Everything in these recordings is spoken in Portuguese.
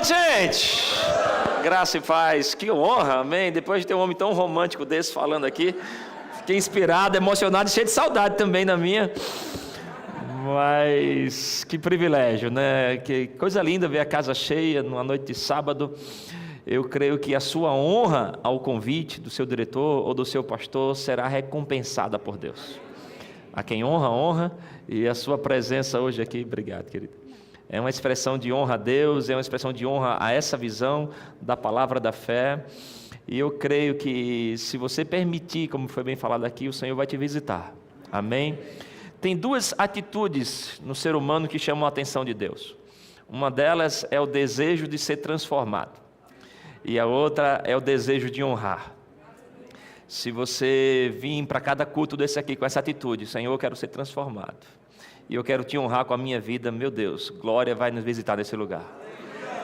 noite, gente! Graça e paz, que honra, amém? Depois de ter um homem tão romântico desse falando aqui, fiquei inspirado, emocionado e cheio de saudade também na minha. Mas que privilégio, né? Que coisa linda ver a casa cheia numa noite de sábado. Eu creio que a sua honra ao convite do seu diretor ou do seu pastor será recompensada por Deus. A quem honra, honra, e a sua presença hoje aqui, obrigado, querido. É uma expressão de honra a Deus, é uma expressão de honra a essa visão da palavra da fé. E eu creio que se você permitir, como foi bem falado aqui, o Senhor vai te visitar. Amém? Tem duas atitudes no ser humano que chamam a atenção de Deus. Uma delas é o desejo de ser transformado. E a outra é o desejo de honrar. Se você vir para cada culto desse aqui com essa atitude, Senhor, eu quero ser transformado. E eu quero te honrar com a minha vida, meu Deus, glória vai nos visitar nesse lugar.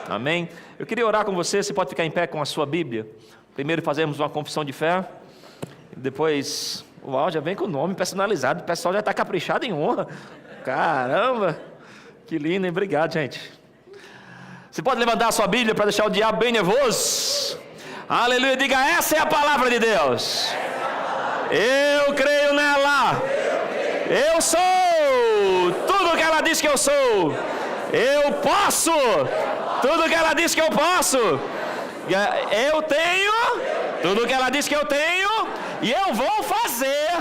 Amém? Eu queria orar com você pode ficar em pé com a sua Bíblia. Primeiro fazemos uma confissão de fé. Depois, uau, já vem com o nome personalizado, o pessoal já está caprichado em honra. Caramba, que lindo, hein? Obrigado, gente. Você pode levantar a sua Bíblia para deixar o diabo bem nervoso? Aleluia, diga, essa é a palavra de Deus. Eu creio nela. Eu sou tudo que ela diz que eu sou. Eu posso tudo que ela diz que eu posso. Eu tenho tudo que ela diz que eu tenho. E eu vou fazer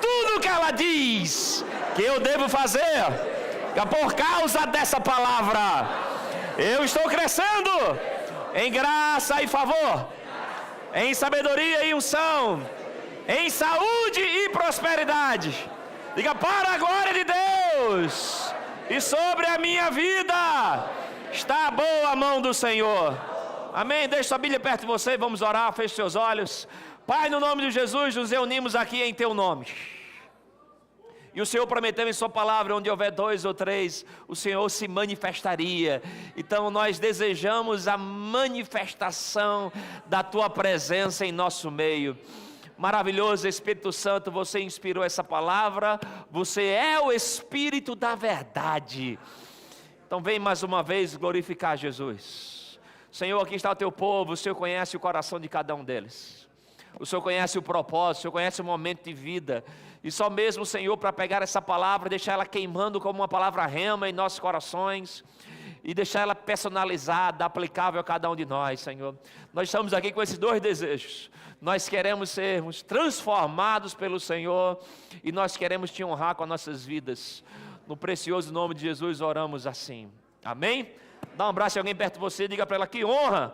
tudo que ela diz que eu devo fazer. Por causa dessa palavra, eu estou crescendo em graça e favor, em sabedoria e unção, em saúde e prosperidade. Diga, para a glória de Deus, e sobre a minha vida está a boa mão do Senhor. Amém? Deixe sua Bíblia perto de você, vamos orar, feche seus olhos. Pai, no nome de Jesus, nos reunimos aqui em Teu nome. E o Senhor prometeu em Sua palavra, onde houver 2 ou 3, o Senhor se manifestaria. Então nós desejamos a manifestação da Tua presença em nosso meio. Maravilhoso Espírito Santo, você inspirou essa palavra, você é o Espírito da verdade. Então vem mais uma vez glorificar Jesus. Senhor, aqui está o Teu povo, o Senhor conhece o coração de cada um deles. O Senhor conhece o propósito, o Senhor conhece o momento de vida. E só mesmo, Senhor, para pegar essa palavra, deixar ela queimando como uma palavra rema em nossos corações, e deixar ela personalizada, aplicável a cada um de nós, Senhor. Nós estamos aqui com esses 2 desejos. Nós queremos sermos transformados pelo Senhor, e nós queremos Te honrar com as nossas vidas. No precioso nome de Jesus oramos assim. Amém? Dá um abraço a alguém perto de você, diga para ela, que honra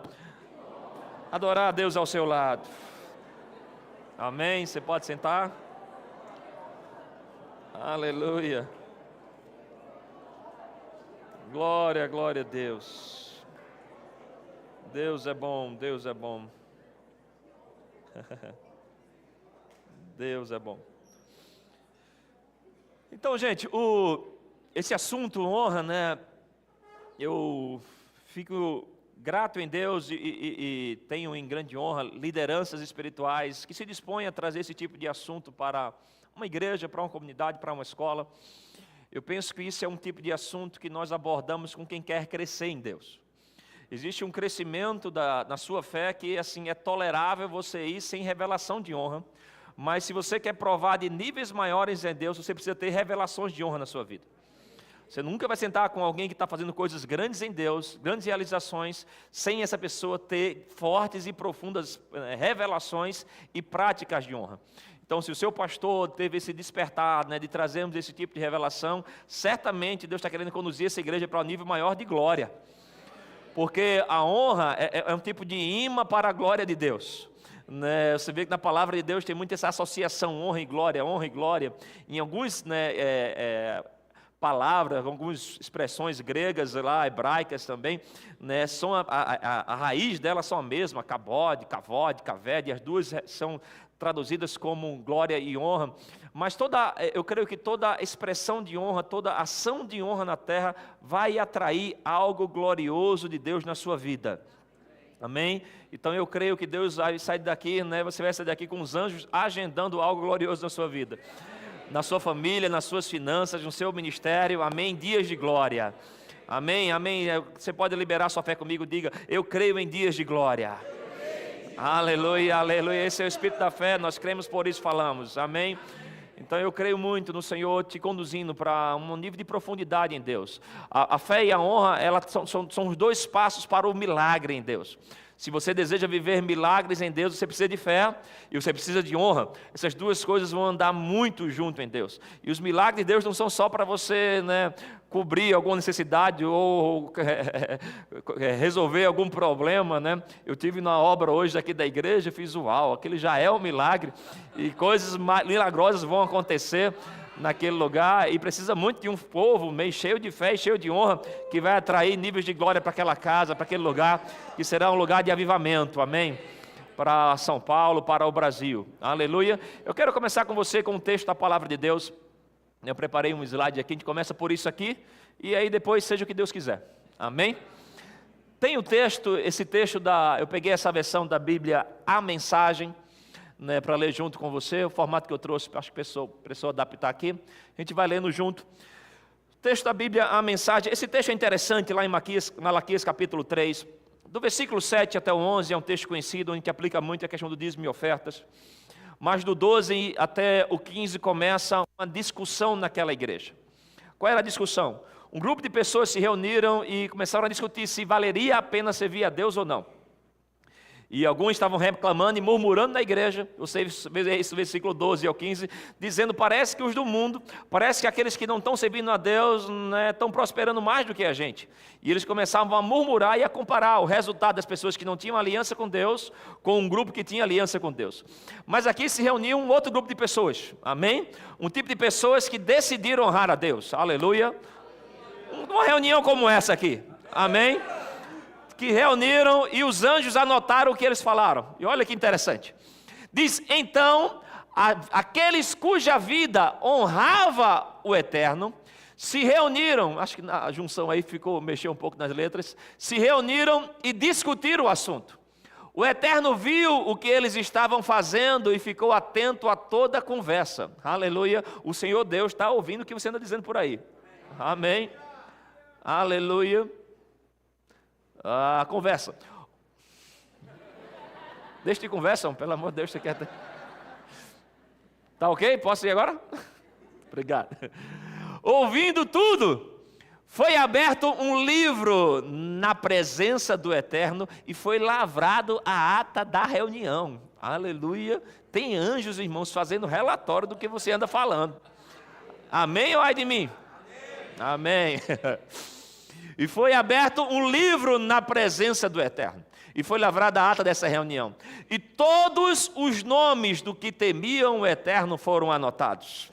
adorar a Deus ao seu lado. Amém? Você pode sentar? Aleluia. Glória, glória a Deus. Deus é bom, Deus é bom. Deus é bom. Então, gente, esse assunto honra, né? Eu fico grato em Deus e tenho em grande honra lideranças espirituais que se dispõem a trazer esse tipo de assunto para uma igreja, para uma comunidade, para uma escola. Eu penso que isso é um tipo de assunto que nós abordamos com quem quer crescer em Deus. Existe um crescimento na sua fé que assim, é tolerável você ir sem revelação de honra, mas se você quer provar de níveis maiores em Deus, você precisa ter revelações de honra na sua vida. Você nunca vai sentar com alguém que está fazendo coisas grandes em Deus, grandes realizações, sem essa pessoa ter fortes e profundas revelações e práticas de honra. Então, se o seu pastor teve esse despertar, né, de trazermos esse tipo de revelação, certamente Deus está querendo conduzir essa igreja para um nível maior de glória. Porque a honra é um tipo de imã para a glória de Deus. Né, você vê que na palavra de Deus tem muito essa associação honra e glória, honra e glória. Em alguns palavras, algumas expressões gregas lá, hebraicas também, né, são a raiz delas são a mesma, kabod, kavod, kaved, e as duas são traduzidas como glória e honra, mas eu creio que toda expressão de honra, toda ação de honra na terra vai atrair algo glorioso de Deus na sua vida. Amém? Então eu creio que Deus vai sair daqui, né? Você vai sair daqui com os anjos agendando algo glorioso na sua vida, na sua família, nas suas finanças, no seu ministério. Amém? Dias de glória. Amém, amém. Você pode liberar sua fé comigo, diga: eu creio em dias de glória. Aleluia, aleluia. Esse é o Espírito da fé, nós cremos, por isso falamos. Amém. Então eu creio muito no Senhor te conduzindo para um nível de profundidade em Deus. A fé e a honra, elas são os dois passos para o milagre em Deus. Se você deseja viver milagres em Deus, você precisa de fé e você precisa de honra. Essas duas coisas vão andar muito junto em Deus. E os milagres de Deus não são só para você, cobrir alguma necessidade ou resolver algum problema, Eu tive na obra hoje aqui da igreja, fiz uau, aquele já é um milagre. E coisas milagrosas vão acontecer naquele lugar, e precisa muito de um povo meio cheio de fé e cheio de honra, que vai atrair níveis de glória para aquela casa, para aquele lugar, que será um lugar de avivamento, amém? Para São Paulo, para o Brasil, aleluia. Eu quero começar com você com um texto da palavra de Deus. Eu preparei um slide aqui, a gente começa por isso aqui, e aí depois seja o que Deus quiser, amém? Tem o texto, esse texto eu peguei essa versão da Bíblia, a Mensagem, para ler junto com você, o formato que eu trouxe, acho que precisou adaptar aqui, a gente vai lendo junto. O texto da Bíblia, a Mensagem, esse texto é interessante, lá em Malaquias capítulo 3, do versículo 7 até o 11, é um texto conhecido, onde a gente aplica muito a questão do dízimo e ofertas, mas do 12 até o 15 começa uma discussão naquela igreja. Qual era a discussão? Um grupo de pessoas se reuniram e começaram a discutir se valeria a pena servir a Deus ou não. E alguns estavam reclamando e murmurando na igreja, você vê esse versículo 12 ao 15, dizendo: parece que os do mundo, parece que aqueles que não estão servindo a Deus, estão prosperando mais do que a gente. E eles começavam a murmurar e a comparar o resultado das pessoas que não tinham aliança com Deus, com um grupo que tinha aliança com Deus. Mas aqui se reuniu um outro grupo de pessoas, amém? Um tipo de pessoas que decidiram honrar a Deus, aleluia. Uma reunião como essa aqui, amém? Que reuniram e os anjos anotaram o que eles falaram. E olha que interessante. Diz: então, aqueles cuja vida honrava o Eterno, se reuniram, acho que a junção aí mexeu um pouco nas letras, se reuniram e discutiram o assunto. O Eterno viu o que eles estavam fazendo e ficou atento a toda a conversa. Aleluia. O Senhor Deus está ouvindo o que você anda dizendo por aí. Amém. Aleluia. A conversa. Deixa de conversa, pelo amor de Deus, você quer. Tá ok? Posso ir agora? Obrigado. Ouvindo tudo, foi aberto um livro na presença do Eterno e foi lavrado a ata da reunião. Aleluia. Tem anjos, irmãos, fazendo relatório do que você anda falando. Amém ou ai de mim? Amém. E foi aberto um livro na presença do Eterno. E foi lavrada a ata dessa reunião. E todos os nomes do que temiam o Eterno foram anotados.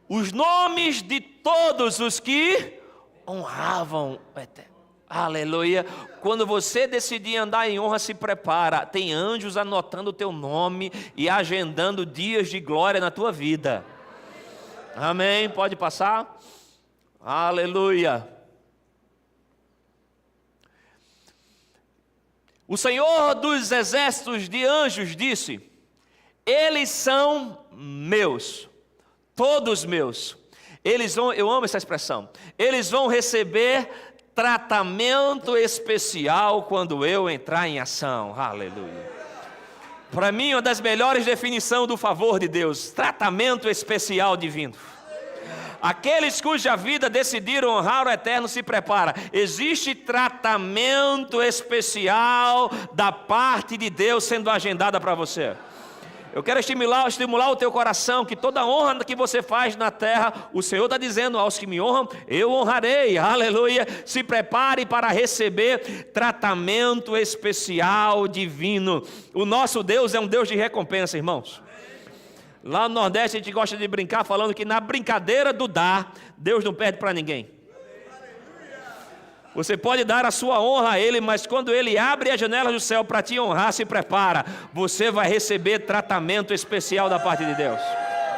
Os nomes de todos os que honravam o Eterno. Aleluia. Quando você decidir andar em honra, se prepara. Tem anjos anotando o teu nome e agendando dias de glória na tua vida. Amém. Pode passar. Aleluia. O Senhor dos exércitos de anjos disse: eles são meus, todos meus. Eles vão, eu amo essa expressão, eles vão receber tratamento especial quando eu entrar em ação. Aleluia. Para mim, uma das melhores definições do favor de Deus: tratamento especial divino. Aqueles cuja vida decidiram honrar o Eterno se prepara. Existe tratamento especial da parte de Deus sendo agendada para você. Eu quero estimular o teu coração, que toda honra que você faz na terra, o Senhor está dizendo: aos que me honram, eu honrarei. Aleluia. Se prepare para receber tratamento especial divino. O nosso Deus é um Deus de recompensa, irmãos. Lá no Nordeste a gente gosta de brincar falando que na brincadeira do dar, Deus não perde para ninguém. Você pode dar a sua honra a Ele, mas quando Ele abre as janelas do céu para te honrar, se prepara. Você vai receber tratamento especial da parte de Deus.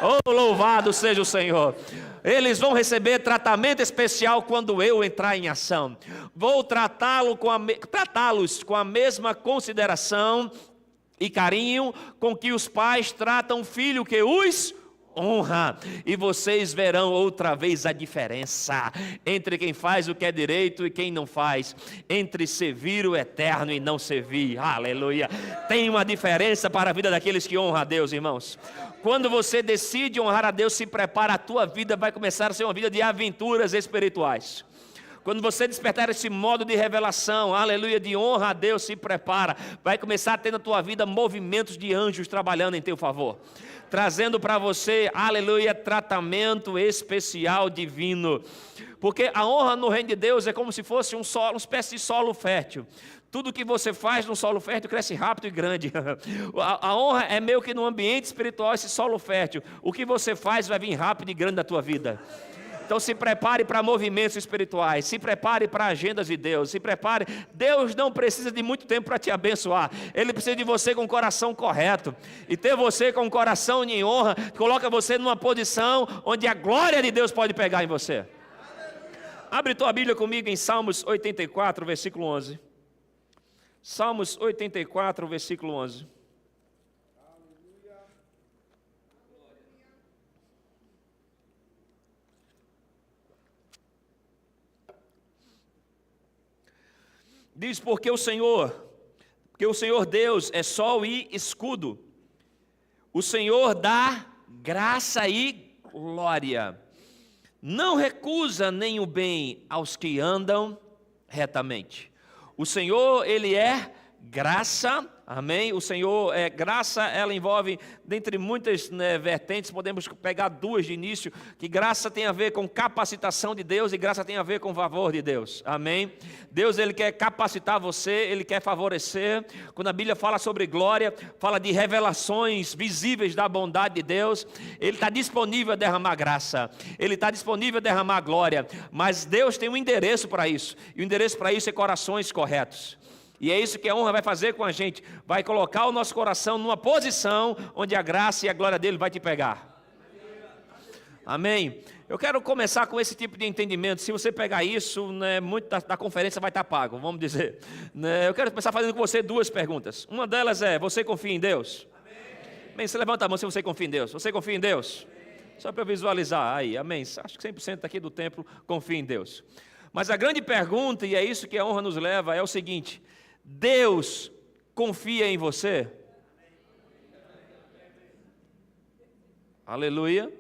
Oh, louvado seja o Senhor. Eles vão receber tratamento especial quando eu entrar em ação. Vou tratá-los com a mesma consideração e carinho com que os pais tratam o filho que os honra, e vocês verão outra vez a diferença entre quem faz o que é direito e quem não faz, entre servir o eterno e não servir. Aleluia. Tem uma diferença para a vida daqueles que honram a Deus, irmãos. Quando você decide honrar a Deus, se prepara, a tua vida vai começar a ser uma vida de aventuras espirituais. Quando você despertar esse modo de revelação, aleluia, de honra a Deus, se prepara, vai começar a ter na tua vida movimentos de anjos trabalhando em teu favor, trazendo para você, aleluia, tratamento especial divino, porque a honra no reino de Deus é como se fosse uma espécie de solo fértil. Tudo que você faz no solo fértil cresce rápido e grande. A honra é meio que no ambiente espiritual, esse solo fértil. O que você faz vai vir rápido e grande na tua vida. Então se prepare para movimentos espirituais, se prepare para agendas de Deus, se prepare. Deus não precisa de muito tempo para te abençoar, Ele precisa de você com o coração correto, e ter você com o coração em honra, coloca você numa posição onde a glória de Deus pode pegar em você. Abre tua Bíblia comigo em Salmos 84, versículo 11. Salmos 84, versículo 11. Diz, porque o Senhor Deus é sol e escudo, o Senhor dá graça e glória, não recusa nem o bem aos que andam retamente. O Senhor, Ele é graça, amém? O Senhor é graça, ela envolve, dentre muitas vertentes, podemos pegar duas de início, que graça tem a ver com capacitação de Deus e graça tem a ver com favor de Deus, amém? Deus, Ele quer capacitar você, Ele quer favorecer. Quando a Bíblia fala sobre glória, fala de revelações visíveis da bondade de Deus, Ele está disponível a derramar graça, Ele está disponível a derramar glória, mas Deus tem um endereço para isso, e o endereço para isso é corações corretos. E é isso que a honra vai fazer com a gente, vai colocar o nosso coração numa posição onde a graça e a glória dele vai te pegar. Amém? Eu quero começar com esse tipo de entendimento. Se você pegar isso, muito da conferência vai estar pago, vamos dizer. Eu quero começar fazendo com você duas perguntas. Uma delas é, você confia em Deus? Amém, você levanta a mão se você confia em Deus. Você confia em Deus? Só para eu visualizar aí, amém. Acho que 100% aqui do templo confia em Deus. Mas a grande pergunta, e é isso que a honra nos leva, é o seguinte: Deus confia em você? Aleluia.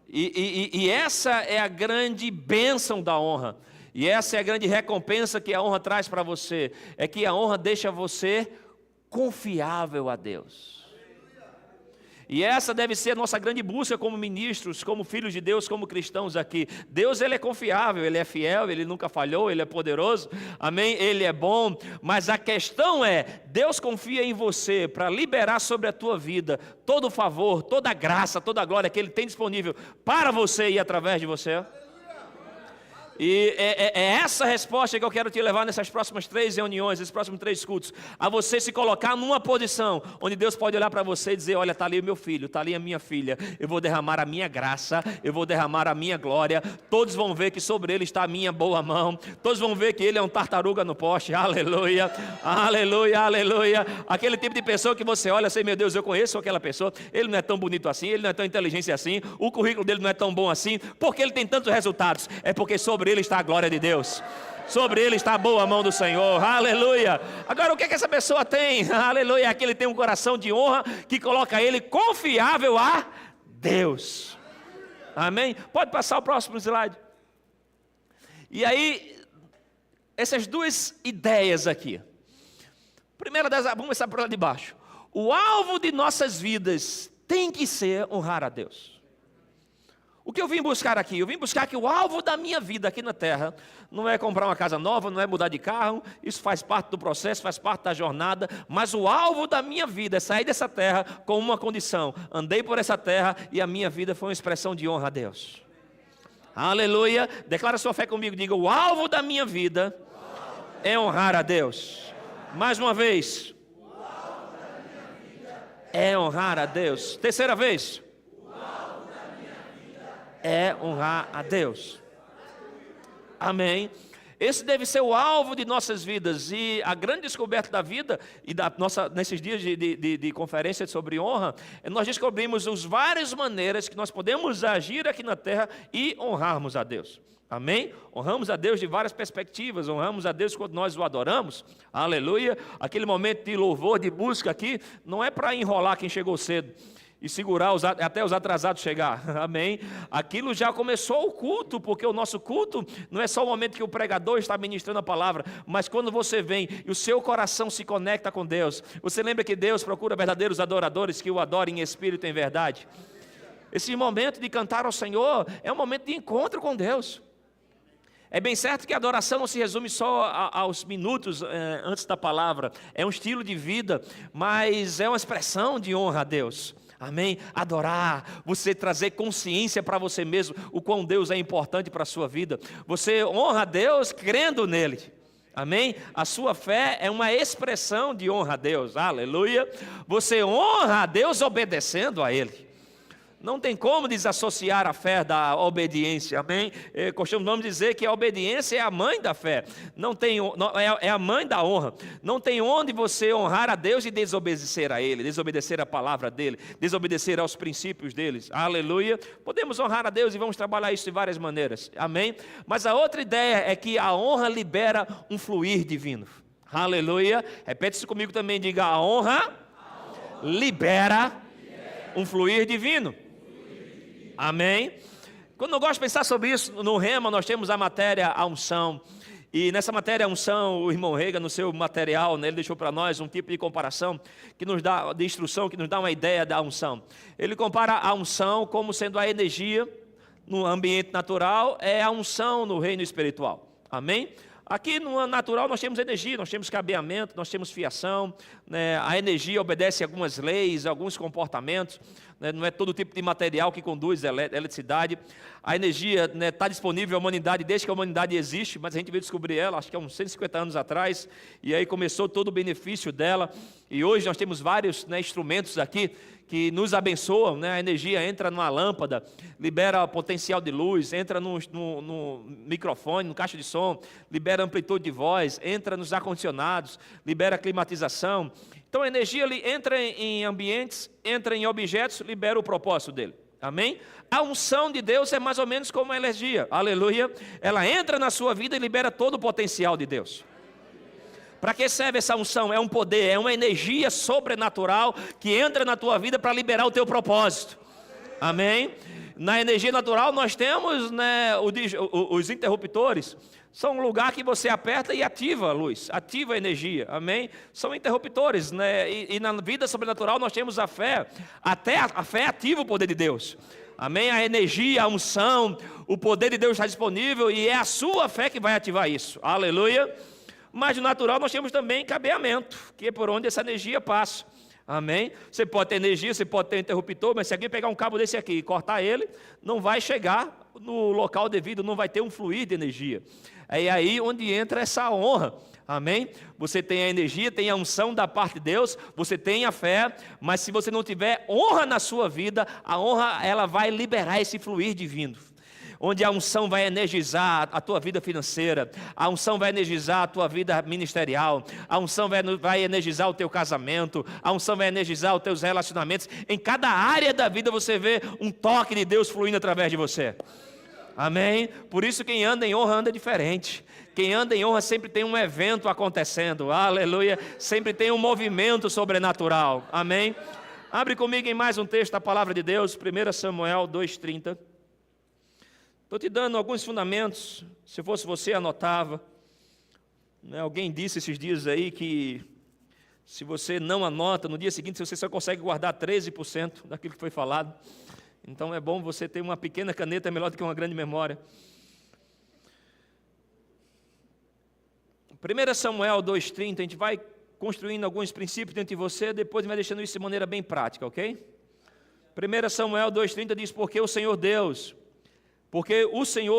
E essa é a grande bênção da honra. E essa é a grande recompensa que a honra traz para você. É que a honra deixa você confiável a Deus. E essa deve ser a nossa grande busca como ministros, como filhos de Deus, como cristãos aqui. Deus, Ele é confiável, Ele é fiel, Ele nunca falhou, Ele é poderoso, amém? Ele é bom, mas a questão é, Deus confia em você para liberar sobre a tua vida todo o favor, toda a graça, toda a glória que Ele tem disponível para você e através de você. E é essa resposta que eu quero te levar nessas próximas 3 reuniões, nesses próximos 3 cultos, a você se colocar numa posição onde Deus pode olhar para você e dizer: olha, está ali o meu filho, está ali a minha filha, eu vou derramar a minha graça, eu vou derramar a minha glória, todos vão ver que sobre ele está a minha boa mão, todos vão ver que ele é um tartaruga no poste, aleluia, aleluia, aleluia. Aquele tipo de pessoa que você olha assim, meu Deus, eu conheço aquela pessoa, ele não é tão bonito assim, ele não é tão inteligente assim, o currículo dele não é tão bom assim, porque ele tem tantos resultados? É porque sobre ele está a glória de Deus, sobre ele está a boa mão do Senhor, aleluia. Agora o que é que essa pessoa tem? Aleluia, é que ele tem um coração de honra que coloca ele confiável a Deus, amém? Pode passar o próximo slide. E aí, essas duas ideias aqui, primeira delas, vamos começar por lá de baixo. O alvo de nossas vidas tem que ser honrar a Deus. O que eu vim buscar aqui? Eu vim buscar que o alvo da minha vida aqui na terra não é comprar uma casa nova, não é mudar de carro, isso faz parte do processo, faz parte da jornada, mas o alvo da minha vida é sair dessa terra com uma condição: andei por essa terra e a minha vida foi uma expressão de honra a Deus. Aleluia, declara sua fé comigo, diga: o alvo da minha vida é honrar a Deus. Mais uma vez, é honrar a Deus. Terceira vez, é honrar a Deus. Amém. Esse deve ser o alvo de nossas vidas. E a grande descoberta da vida, e nesses dias de conferência sobre honra, nós descobrimos as várias maneiras que nós podemos agir aqui na terra e honrarmos a Deus. Amém? Honramos a Deus de várias perspectivas. Honramos a Deus quando nós o adoramos. Aleluia. Aquele momento de louvor, de busca aqui, não é para enrolar quem chegou cedo e segurar até os atrasados chegar. Amém? Aquilo já começou o culto, porque o nosso culto não é só o momento que o pregador está ministrando a palavra, mas quando você vem e o seu coração se conecta com Deus. Você lembra que Deus procura verdadeiros adoradores que o adorem em espírito e em verdade? Esse momento de cantar ao Senhor é um momento de encontro com Deus. É bem certo que a adoração não se resume só aos minutos antes da palavra. É um estilo de vida, mas é uma expressão de honra a Deus. Amém? Adorar, você trazer consciência para você mesmo, o quão Deus é importante para a sua vida. Você honra a Deus crendo nele. Amém? A sua fé é uma expressão de honra a Deus. Aleluia. Você honra a Deus obedecendo a Ele. Não tem como desassociar a fé da obediência, amém? Costumamos dizer que a obediência é a mãe da fé, é a mãe da honra. Não tem onde você honrar a Deus e desobedecer a Ele, desobedecer a palavra dEle, desobedecer aos princípios deles, aleluia. Podemos honrar a Deus e vamos trabalhar isso de várias maneiras, amém? Mas a outra ideia é que a honra libera um fluir divino, aleluia. Repete isso comigo também, diga: a honra libera um fluir divino. Amém? Quando eu gosto de pensar sobre isso, no Rema nós temos a matéria a unção. E nessa matéria a unção, o irmão Rega, no seu material, né, ele deixou para nós um tipo de comparação, que nos dá, de instrução, que nos dá uma ideia da unção. Ele compara a unção como sendo a energia no ambiente natural, é a unção no reino espiritual. Amém? Aqui no natural nós temos energia, nós temos cabeamento, nós temos fiação, né? A energia obedece a algumas leis, a alguns comportamentos, né? Não é todo tipo de material que conduz a eletricidade. A energia está disponível à humanidade desde que a humanidade existe, mas a gente veio descobrir ela, acho que há uns 150 anos atrás, e aí começou todo o benefício dela, e hoje nós temos vários instrumentos aqui que nos abençoam, né? A energia entra numa lâmpada, libera potencial de luz, entra no microfone, no caixa de som, libera amplitude de voz, entra nos ar-condicionados, libera climatização. Então a energia entra em ambientes, entra em objetos, libera o propósito dele. Amém? A unção de Deus é mais ou menos como a energia, aleluia. Ela entra na sua vida e libera todo o potencial de Deus. Para que serve essa unção? É um poder, é uma energia sobrenatural que entra na tua vida para liberar o teu propósito. Amém? Na energia natural nós temos, né, os interruptores. São um lugar que você aperta e ativa a luz, ativa a energia, amém? São interruptores, né? E na vida sobrenatural nós temos a fé. Até a fé ativa o poder de Deus. Amém? A energia, a unção, o poder de Deus está disponível e é a sua fé que vai ativar isso. Aleluia. Mas no natural nós temos também cabeamento, que é por onde essa energia passa. Amém? Você pode ter energia, você pode ter interruptor, mas se alguém pegar um cabo desse aqui e cortar ele, não vai chegar no local devido, não vai ter um fluir de energia. É aí onde entra essa honra. Amém? Você tem a energia, tem a unção da parte de Deus, você tem a fé, mas se você não tiver honra na sua vida, a honra ela vai liberar esse fluir divino. Onde a unção vai energizar a tua vida financeira, a unção vai energizar a tua vida ministerial, a unção vai energizar o teu casamento, a unção vai energizar os teus relacionamentos. Em cada área da vida você vê um toque de Deus fluindo através de você. Amém? Por isso quem anda em honra anda diferente. Quem anda em honra sempre tem um evento acontecendo. Aleluia. Sempre tem um movimento sobrenatural. Amém? Abre comigo em mais um texto da palavra de Deus, 1 Samuel 2:30. Estou te dando alguns fundamentos, se fosse você anotava. Alguém disse esses dias aí que se você não anota, no dia seguinte você só consegue guardar 13% daquilo que foi falado. Então é bom você ter uma pequena caneta, é melhor do que uma grande memória. 1 Samuel 2:30, a gente vai construindo alguns princípios dentro de você, depois vai deixando isso de maneira bem prática, ok? 1 Samuel 2:30 diz, porque o Senhor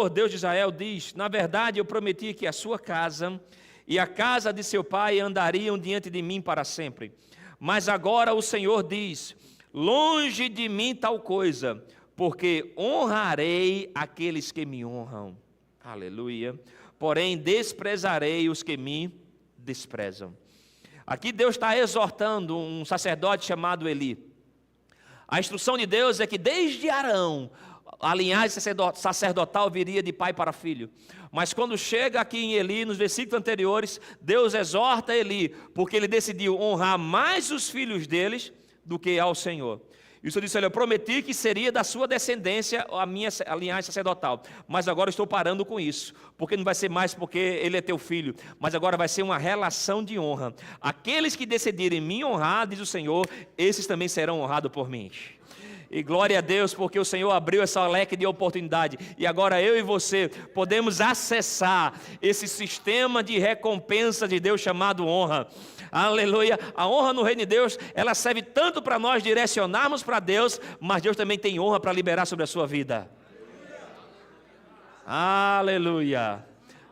Deus de Israel diz, na verdade eu prometi que a sua casa e a casa de seu pai andariam diante de mim para sempre. Mas agora o Senhor diz, longe de mim tal coisa, porque honrarei aqueles que me honram. Aleluia. porém desprezarei os que me desprezam. Aqui Deus está exortando um sacerdote chamado Eli. A instrução de Deus é que desde Arão, a linhagem sacerdotal viria de pai para filho. Mas quando chega aqui em Eli, nos versículos anteriores, Deus exorta Eli, porque ele decidiu honrar mais os filhos deles do que ao Senhor. E o Senhor disse: olha, eu prometi que seria da sua descendência a linhagem sacerdotal, mas agora eu estou parando com isso, porque não vai ser mais porque ele é teu filho, mas agora vai ser uma relação de honra. Aqueles que decidirem me honrar, diz o Senhor, esses também serão honrados por mim. E glória a Deus, porque o Senhor abriu essa leque de oportunidade, e agora eu e você podemos acessar esse sistema de recompensa de Deus chamado honra. Aleluia. A honra no reino de Deus, ela serve tanto para nós direcionarmos para Deus, mas Deus também tem honra para liberar sobre a sua vida. Aleluia.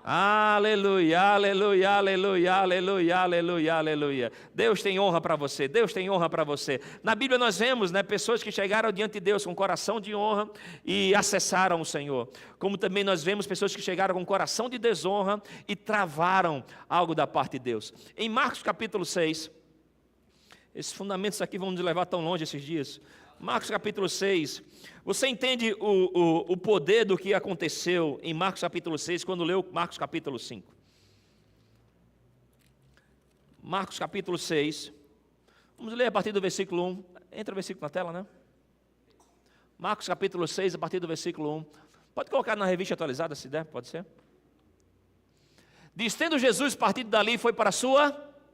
Aleluia, aleluia, aleluia, aleluia, aleluia, aleluia. Deus tem honra para você, Deus tem honra para você. Na Bíblia nós vemos, pessoas que chegaram diante de Deus com coração de honra e acessaram o Senhor. Como também nós vemos pessoas que chegaram com coração de desonra e travaram algo da parte de Deus. Em Marcos capítulo 6, esses fundamentos aqui vão nos levar tão longe esses dias. Marcos capítulo 6, você entende o poder do que aconteceu em Marcos capítulo 6, quando leu Marcos capítulo 5. Marcos capítulo 6, vamos ler a partir do versículo 1, entra o versículo na tela, né? Marcos capítulo 6, a partir do versículo 1, pode colocar na revista atualizada se der, pode ser? Diz: tendo Jesus partido dali, foi para a sua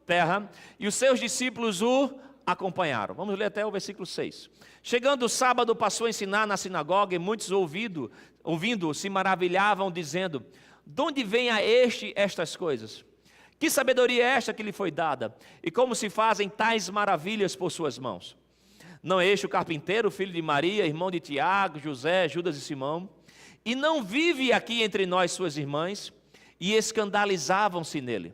terra, e os seus discípulos o acompanharam. Vamos ler até o versículo 6. Chegando o sábado, passou a ensinar na sinagoga, e muitos ouvindo se maravilhavam, dizendo: de onde vem a estas coisas? Que sabedoria é esta que lhe foi dada? E como se fazem tais maravilhas por suas mãos? Não é este o carpinteiro, filho de Maria, irmão de Tiago, José, Judas e Simão? E não vive aqui entre nós suas irmãs? E escandalizavam-se nele.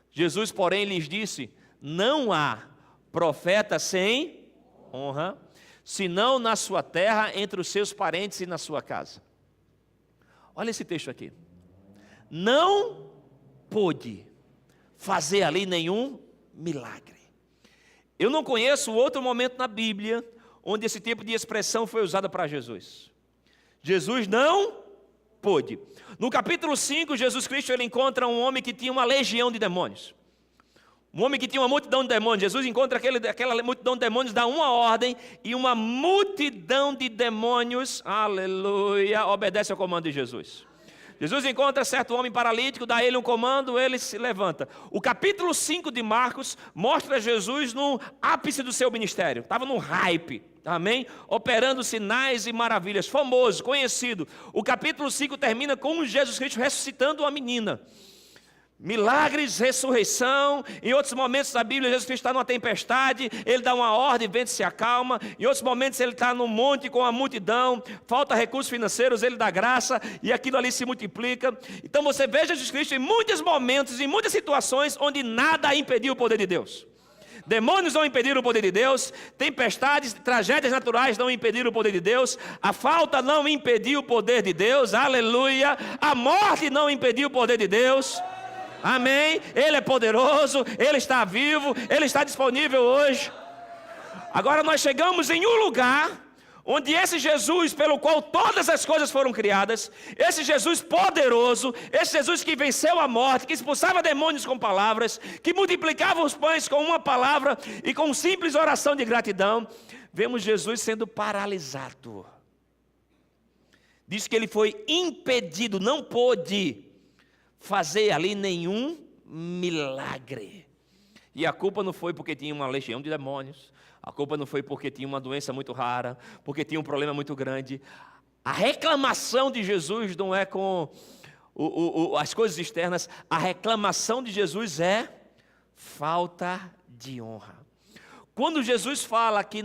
Jesus, porém, lhes disse: não há profeta sem honra, senão na sua terra, entre os seus parentes e na sua casa. Olha esse texto aqui. Não pôde fazer ali nenhum milagre. Eu não conheço outro momento na Bíblia onde esse tipo de expressão foi usada para Jesus. Jesus não pôde. No capítulo 5, Jesus Cristo ele encontra um homem que tinha uma legião de demônios. Um homem que tinha uma multidão de demônios. Jesus encontra aquela multidão de demônios, dá uma ordem, e uma multidão de demônios, aleluia, obedece ao comando de Jesus. Jesus encontra certo homem paralítico, dá a ele um comando, ele se levanta. O capítulo 5 de Marcos mostra Jesus no ápice do seu ministério. Estava no hype, amém? Operando sinais e maravilhas, famoso, conhecido. O capítulo 5 termina com Jesus Cristo ressuscitando uma menina. Milagres, ressurreição. Em outros momentos da Bíblia, Jesus Cristo está numa tempestade, ele dá uma ordem, o vento se acalma. Em outros momentos ele está num monte com a multidão, falta recursos financeiros, ele dá graça e aquilo ali se multiplica. Então você vê Jesus Cristo em muitos momentos, em muitas situações onde nada impediu o poder de Deus. Demônios não impediram o poder de Deus, tempestades, tragédias naturais não impediram o poder de Deus, a falta não impediu o poder de Deus, aleluia, a morte não impediu o poder de Deus. Amém? Ele é poderoso, Ele está vivo, Ele está disponível hoje. Agora nós chegamos em um lugar onde esse Jesus, pelo qual todas as coisas foram criadas, esse Jesus poderoso, esse Jesus que venceu a morte, que expulsava demônios com palavras, que multiplicava os pães com uma palavra e com simples oração de gratidão, vemos Jesus sendo paralisado. Diz que ele foi impedido, não pôde fazer ali nenhum milagre. E a culpa não foi porque tinha uma legião de demônios, a culpa não foi porque tinha uma doença muito rara, porque tinha um problema muito grande. A reclamação de Jesus não é com as coisas externas, a reclamação de Jesus é falta de honra. Quando Jesus fala que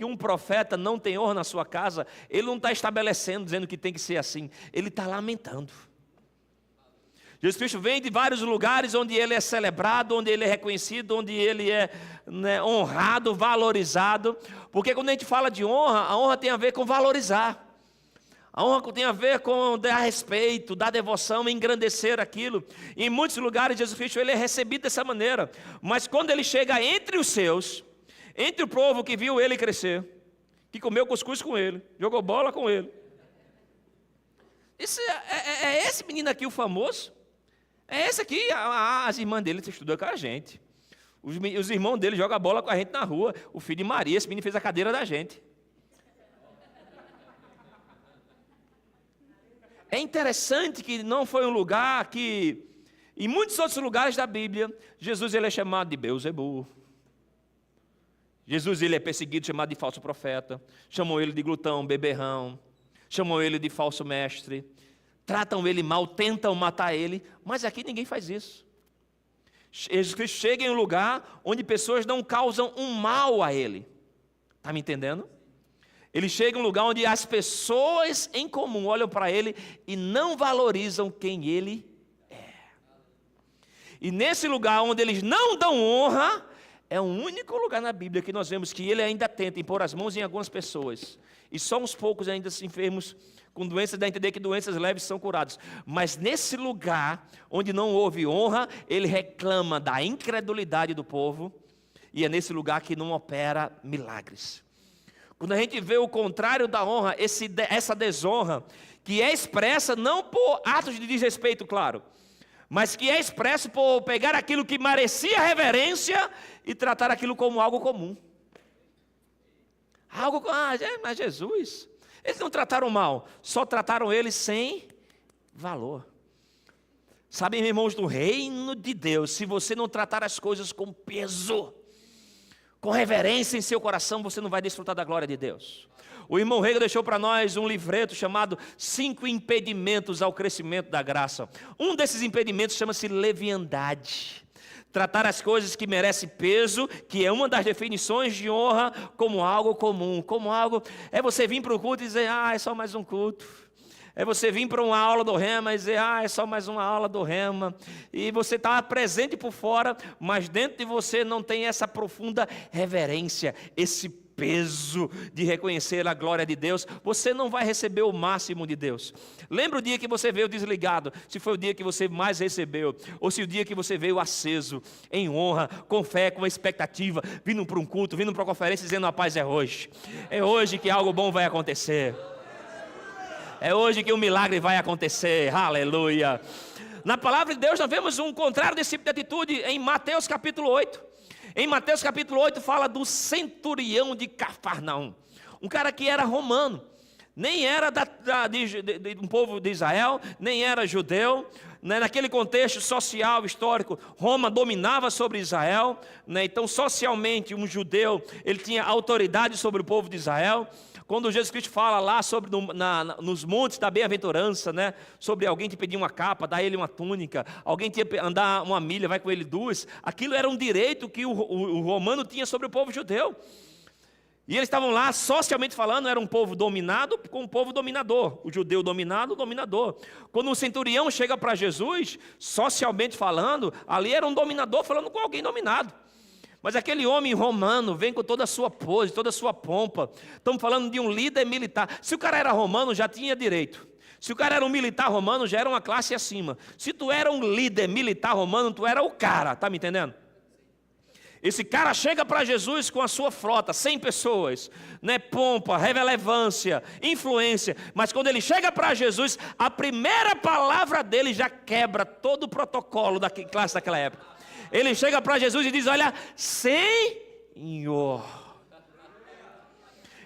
um profeta não tem honra na sua casa, ele não está estabelecendo, dizendo que tem que ser assim, ele está lamentando. Jesus Cristo vem de vários lugares onde ele é celebrado, onde ele é reconhecido, onde ele é honrado, valorizado. Porque quando a gente fala de honra, a honra tem a ver com valorizar. A honra tem a ver com dar respeito, dar devoção, engrandecer aquilo. E em muitos lugares Jesus Cristo ele é recebido dessa maneira. Mas quando ele chega entre os seus, entre o povo que viu ele crescer, que comeu cuscuz com ele, jogou bola com ele. É esse menino aqui o famoso? É esse aqui, as irmãs dele estudam com a gente. Os irmãos dele jogam bola com a gente na rua. O filho de Maria, esse menino fez a cadeira da gente. É interessante que não foi um lugar que, em muitos outros lugares da Bíblia, Jesus ele é chamado de Beuzebu. Jesus ele é perseguido, chamado de falso profeta. Chamam ele de glutão, beberrão. Chamam ele de falso mestre. Tratam ele mal, tentam matar ele. Mas aqui ninguém faz isso. Jesus Cristo chega em um lugar onde pessoas não causam um mal a ele. Está me entendendo? Ele chega em um lugar onde as pessoas em comum olham para ele e não valorizam quem ele é. E nesse lugar onde eles não dão honra, é o único lugar na Bíblia que nós vemos que ele ainda tenta impor as mãos em algumas pessoas. E só uns poucos ainda se enfermos com doenças, dá a entender que doenças leves são curadas. Mas nesse lugar onde não houve honra, ele reclama da incredulidade do povo. E é nesse lugar que não opera milagres. Quando a gente vê o contrário da honra, essa desonra, que é expressa não por atos de desrespeito, claro, mas que é expresso por pegar aquilo que merecia reverência e tratar aquilo como algo comum. Mas Jesus, eles não trataram mal, só trataram ele sem valor. Sabem, irmãos, do reino de Deus, se você não tratar as coisas com peso, com reverência em seu coração, você não vai desfrutar da glória de Deus. O irmão Rego deixou para nós um livreto chamado 5 impedimentos ao crescimento da graça. Um desses impedimentos chama-se leviandade. Tratar as coisas que merecem peso, que é uma das definições de honra, como algo comum. Como algo, é você vir para o culto e dizer, é só mais um culto. É você vir para uma aula do Rema e dizer, é só mais uma aula do Rema. E você está presente por fora, mas dentro de você não tem essa profunda reverência, esse peso de reconhecer a glória de Deus. Você não vai receber o máximo de Deus. Lembra o dia que você veio desligado, se foi o dia que você mais recebeu, ou se o dia que você veio aceso, em honra, com fé, com expectativa, vindo para um culto, vindo para uma conferência, dizendo, a paz é hoje. É hoje que algo bom vai acontecer. É hoje que um milagre vai acontecer, aleluia. Na palavra de Deus nós vemos um contrário desse tipo de atitude em Mateus capítulo 8. Em Mateus capítulo 8 fala do centurião de Cafarnaum. Um cara que era romano, nem era de um povo de Israel, nem era judeu. Naquele contexto social, histórico, Roma dominava sobre Israel. Então socialmente um judeu, ele tinha autoridade sobre o povo de Israel. Quando Jesus Cristo fala lá sobre nos montes da bem-aventurança, sobre alguém te pedir uma capa, dar ele uma túnica, alguém tinha que andar uma milha, vai com ele 2, aquilo era um direito que o romano tinha sobre o povo judeu. E eles estavam lá, socialmente falando, era um povo dominado com um povo dominador. O judeu dominado, o dominador. Quando o centurião chega para Jesus, socialmente falando, ali era um dominador falando com alguém dominado. Mas aquele homem romano vem com toda a sua pose, toda a sua pompa. Estamos falando de um líder militar. Se o cara era romano, já tinha direito. Se o cara era um militar romano, já era uma classe acima. Se tu era um líder militar romano, tu era o cara, está me entendendo? Esse cara chega para Jesus com a sua frota, 100 pessoas, pompa, relevância, influência. Mas quando ele chega para Jesus, a primeira palavra dele já quebra todo o protocolo da classe daquela época. Ele chega para Jesus e diz, olha, Senhor.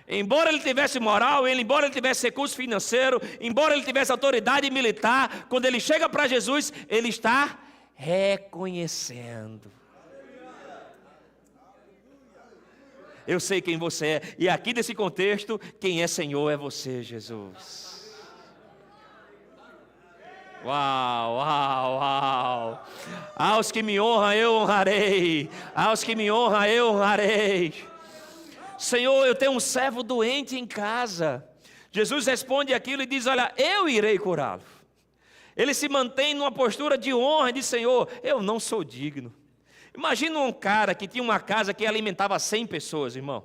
Embora ele tivesse moral, embora ele tivesse recurso financeiro, embora ele tivesse autoridade militar, quando ele chega para Jesus, ele está reconhecendo. Eu sei quem você é. E aqui nesse contexto, quem é Senhor é você, Jesus. Uau, uau, uau. Aos que me honram eu honrarei. Aos que me honram eu honrarei. Senhor, eu tenho um servo doente em casa. Jesus responde aquilo e diz, olha, eu irei curá-lo. Ele se mantém numa postura de honra, de Senhor, eu não sou digno. Imagina um cara que tinha uma casa que alimentava 100 pessoas, irmão.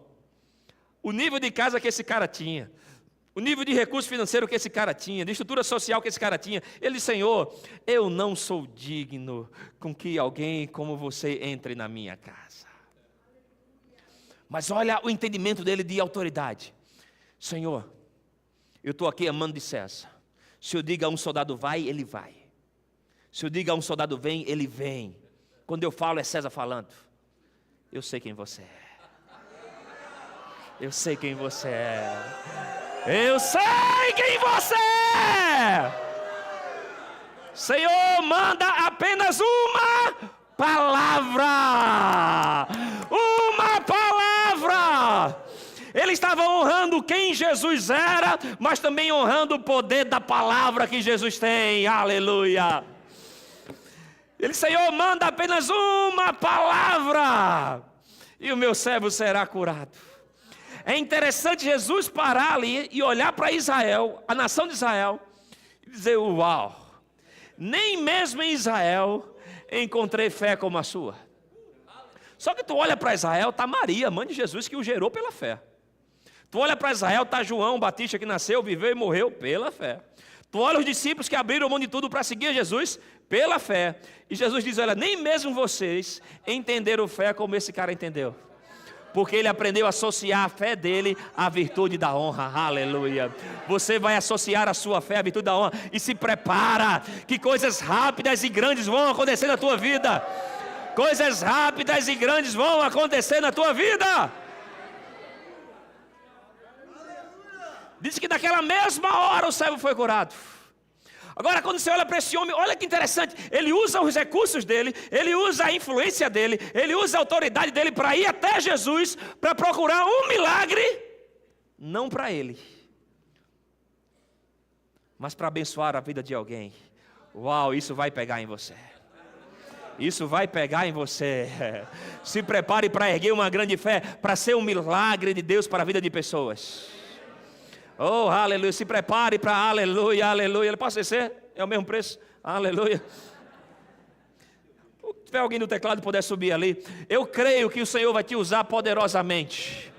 O nível de casa que esse cara tinha. o nível de recurso financeiro que esse cara tinha, de estrutura social que esse cara tinha. Ele disse: Senhor, eu não sou digno com que alguém como você entre na minha casa. Mas olha o entendimento dele de autoridade. Senhor, eu estou aqui amando de César. Se eu digo a um soldado vai, ele vai. Se eu digo a um soldado vem, ele vem. Quando eu falo é César falando. Eu sei quem você é. Eu sei quem você é. Eu sei quem você é. Senhor, manda apenas uma palavra. Uma palavra. Ele estava honrando quem Jesus era, mas também honrando o poder da palavra que Jesus tem. Aleluia. Ele: Senhor, manda apenas uma palavra e o meu servo será curado. É interessante Jesus parar ali e olhar para Israel, a nação de Israel, e dizer: uau, nem mesmo em Israel encontrei fé como a sua. Só que tu olha para Israel, está Maria, mãe de Jesus, que o gerou pela fé. Tu olha para Israel, está João Batista, que nasceu, viveu e morreu pela fé. Tu olha os discípulos que abriram mão de tudo para seguir Jesus pela fé. E Jesus diz: olha, nem mesmo vocês entenderam fé como esse cara entendeu. Porque ele aprendeu a associar a fé dele à virtude da honra. Aleluia. Você vai associar a sua fé à virtude da honra. E se prepara, que coisas rápidas e grandes vão acontecer na tua vida. Coisas rápidas e grandes vão acontecer na tua vida. Diz que naquela mesma hora o servo foi curado. Agora, quando você olha para esse homem, olha que interessante. Ele usa os recursos dele, ele usa a influência dele, ele usa a autoridade dele para ir até Jesus, para procurar um milagre, não para ele, mas para abençoar a vida de alguém. Uau, isso vai pegar em você. Isso vai pegar em você. Se prepare para erguer uma grande fé, para ser um milagre de Deus para a vida de pessoas. Oh, aleluia, se prepare para aleluia, aleluia. Ele pode ser? É o mesmo preço? Aleluia. Se tiver alguém no teclado puder subir ali. Eu creio que o Senhor vai te usar poderosamente.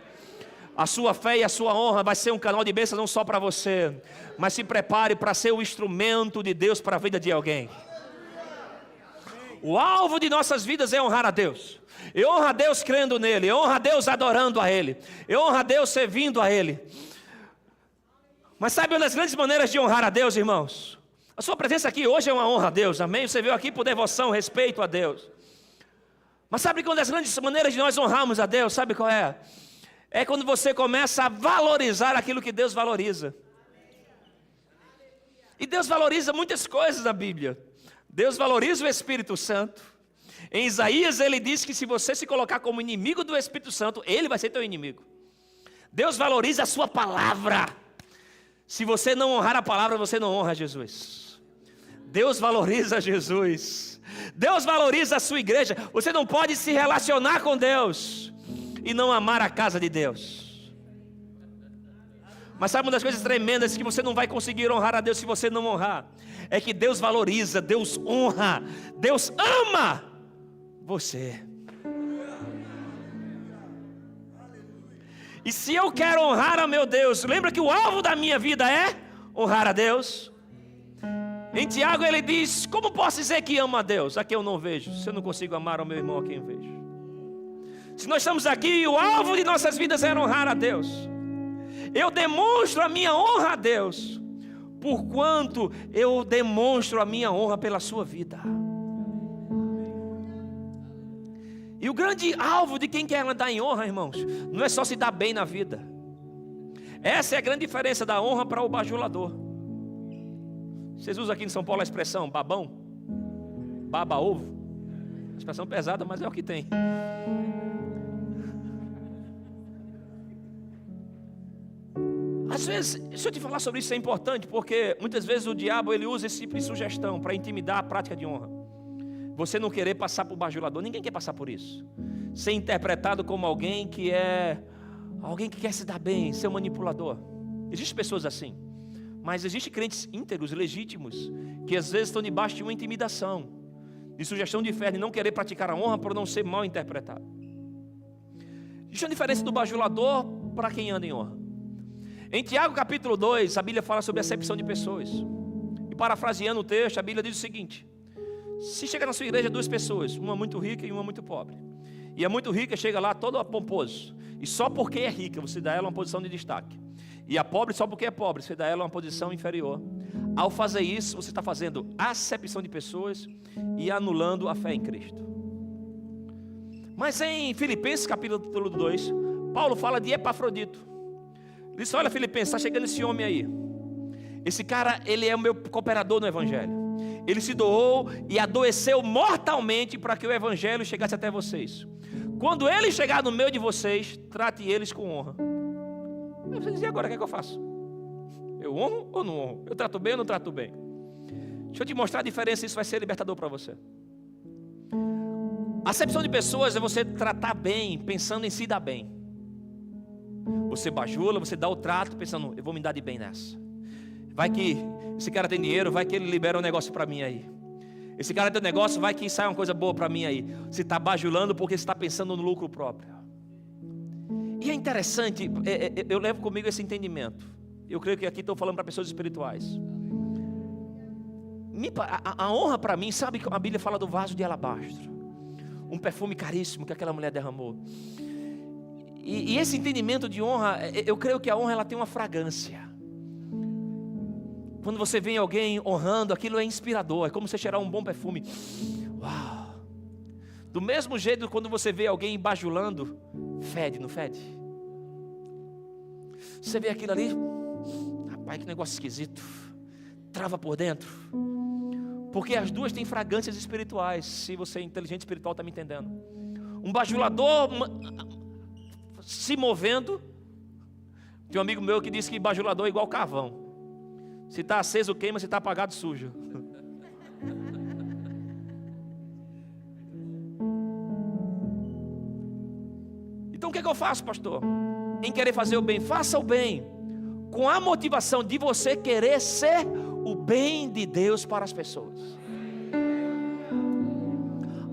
A sua fé e a sua honra vai ser um canal de bênção não só para você, mas se prepare para ser o instrumento de Deus para a vida de alguém. O alvo de nossas vidas é honrar a Deus. Eu honro a Deus crendo nele, eu honro a Deus adorando a Ele, eu honro a Deus servindo a Ele. Mas sabe uma das grandes maneiras de honrar a Deus, irmãos? A sua presença aqui hoje é uma honra a Deus, amém? Você veio aqui por devoção, respeito a Deus. Mas sabe que uma das grandes maneiras de nós honrarmos a Deus, sabe qual é? É quando você começa a valorizar aquilo que Deus valoriza. E Deus valoriza muitas coisas na Bíblia. Deus valoriza o Espírito Santo. Em Isaías ele diz que se você se colocar como inimigo do Espírito Santo, ele vai ser teu inimigo. Deus valoriza a sua palavra. Se você não honrar a palavra, você não honra Jesus. Deus valoriza Jesus. Deus valoriza a sua igreja. Você não pode se relacionar com Deus e não amar a casa de Deus. Mas sabe uma das coisas tremendas que você não vai conseguir honrar a Deus se você não honrar? É que Deus valoriza, Deus honra, Deus ama você. E se eu quero honrar a meu Deus, lembra que o alvo da minha vida é honrar a Deus? Em Tiago ele diz: como posso dizer que amo a Deus a quem eu não vejo, se eu não consigo amar ao meu irmão a quem eu vejo? Se nós estamos aqui e o alvo de nossas vidas é honrar a Deus, eu demonstro a minha honra a Deus, porquanto eu demonstro a minha honra pela sua vida. E o grande alvo de quem quer andar em honra, irmãos, não é só se dar bem na vida. Essa é a grande diferença da honra para o bajulador. Vocês usam aqui em São Paulo a expressão babão? Baba ovo? Expressão pesada, mas é o que tem. Às vezes, deixa eu te falar sobre isso, é importante, porque muitas vezes o diabo ele usa esse tipo de sugestão para intimidar a prática de honra. Você não querer passar por bajulador, ninguém quer passar por isso. Ser interpretado como alguém que quer se dar bem, ser um manipulador. Existem pessoas assim, mas existem crentes íntegros, legítimos, que às vezes estão debaixo de uma intimidação, de sugestão de fé, de não querer praticar a honra por não ser mal interpretado. Existe uma diferença do bajulador para quem anda em honra. Em Tiago capítulo 2, a Bíblia fala sobre acepção de pessoas. E parafraseando o texto, a Bíblia diz o seguinte: se chega na sua igreja 2 pessoas, uma muito rica e uma muito pobre, e a muito rica chega lá toda pomposa, e só porque é rica você dá a ela uma posição de destaque, e a pobre só porque é pobre você dá a ela uma posição inferior. Ao fazer isso, você está fazendo acepção de pessoas e anulando a fé em Cristo. Mas em Filipenses capítulo 2, Paulo fala de Epafrodito. Ele diz: olha, Filipenses, está chegando esse homem aí. Esse cara, ele é o meu cooperador no Evangelho. Ele se doou e adoeceu mortalmente para que o Evangelho chegasse até vocês. Quando ele chegar no meio de vocês, trate eles com honra. Você diz: e agora o que é que eu faço? Eu honro ou não honro? Eu trato bem ou não trato bem? Deixa eu te mostrar a diferença, isso vai ser libertador para você. A acepção de pessoas é você tratar bem, pensando em se dar bem. Você bajula, você dá o trato pensando: eu vou me dar de bem nessa. Vai que esse cara tem dinheiro, vai que ele libera um negócio para mim aí. Esse cara tem um negócio, vai que sai uma coisa boa para mim aí. Você está bajulando porque você está pensando no lucro próprio. E é interessante, eu levo comigo esse entendimento. Eu creio que aqui estou falando para pessoas espirituais. A honra para mim, sabe que a Bíblia fala do vaso de alabastro, um perfume caríssimo que aquela mulher derramou. E esse entendimento de honra, eu creio que a honra ela tem uma fragrância. Quando você vê alguém honrando, aquilo é inspirador. É como você cheirar um bom perfume. Uau! Do mesmo jeito, quando você vê alguém bajulando, fede, não fede? Você vê aquilo ali, rapaz, que negócio esquisito. Trava por dentro. Porque as duas têm fragrâncias espirituais. Se você é inteligente espiritual, está me entendendo. Um bajulador se movendo. Tem um amigo meu que disse que bajulador é igual carvão. Se está aceso, queima, se está apagado, suja. Então o que é que eu faço, pastor? Em querer fazer o bem, faça o bem com a motivação de você querer ser o bem de Deus para as pessoas.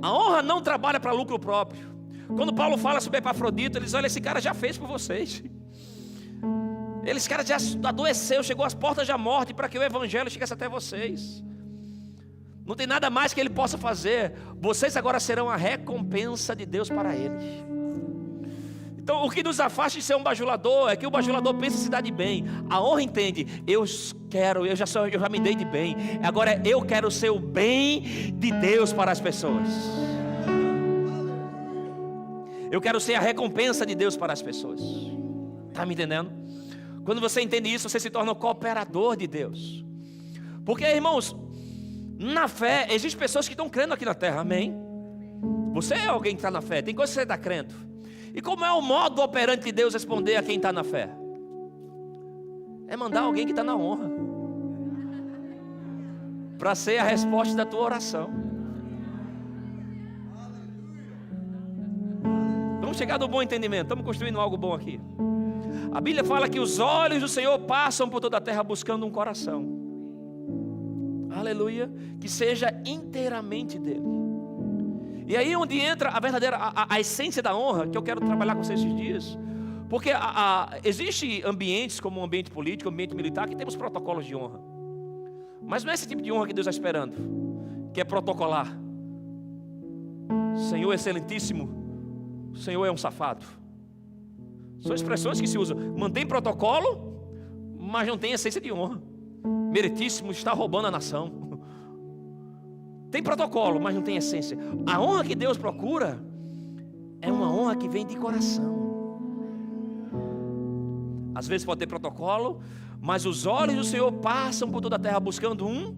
A honra não trabalha para lucro próprio. Quando Paulo fala sobre Epafrodito, ele diz: olha, esse cara já fez por vocês. Esse cara já adoeceu, chegou às portas da morte para que o Evangelho chegasse até vocês. Não tem nada mais que ele possa fazer. Vocês agora serão a recompensa de Deus para eles. Então o que nos afasta de ser um bajulador é que o bajulador pensa em se dar de bem. A honra entende: eu já me dei de bem. Agora eu quero ser o bem de Deus para as pessoas. Eu quero ser a recompensa de Deus para as pessoas. Está me entendendo? Quando você entende isso, você se torna um cooperador de Deus. Porque, irmãos, na fé, existem pessoas que estão crendo aqui na terra, amém? Você é alguém que está na fé, tem coisas que você está crendo. E como é o modo operante de Deus responder a quem está na fé? É mandar alguém que está na honra, para ser a resposta da tua oração. Vamos chegar no bom entendimento, estamos construindo algo bom aqui. A Bíblia fala que os olhos do Senhor passam por toda a terra buscando um coração, aleluia, que seja inteiramente dele. E aí onde entra a verdadeira, a essência da honra, que eu quero trabalhar com vocês esses dias. Porque existe ambientes como o ambiente político, o ambiente militar, que temos protocolos de honra. Mas não é esse tipo de honra que Deus está esperando, que é protocolar. Senhor excelentíssimo, o Senhor é um safado. São expressões que se usam. Mantém protocolo, mas não tem essência de honra. Meritíssimo, está roubando a nação. Tem protocolo, mas não tem essência. A honra que Deus procura é uma honra que vem de coração. Às vezes pode ter protocolo, mas os olhos do Senhor passam por toda a terra buscando um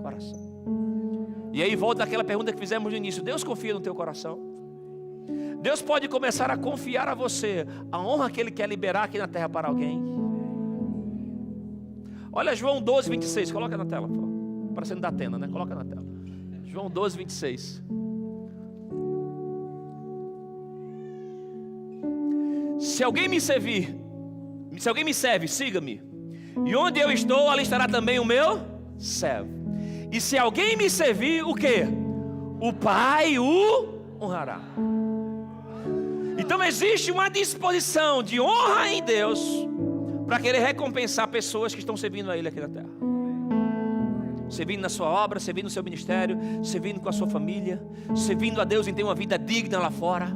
coração. E aí volta aquela pergunta que fizemos no início: Deus confia no teu coração? Deus pode começar a confiar a você a honra que Ele quer liberar aqui na terra para alguém. Olha João 12, 26, coloca na tela, parecendo da Atena, né? Coloca na tela. João 12, 26. Se alguém me serve, siga-me. E onde eu estou, ali estará também o meu servo. E se alguém me servir, o quê? O Pai o honrará. Então existe uma disposição de honra em Deus para querer recompensar pessoas que estão servindo a Ele aqui na terra. Servindo na sua obra, servindo no seu ministério, servindo com a sua família, servindo a Deus em ter uma vida digna lá fora.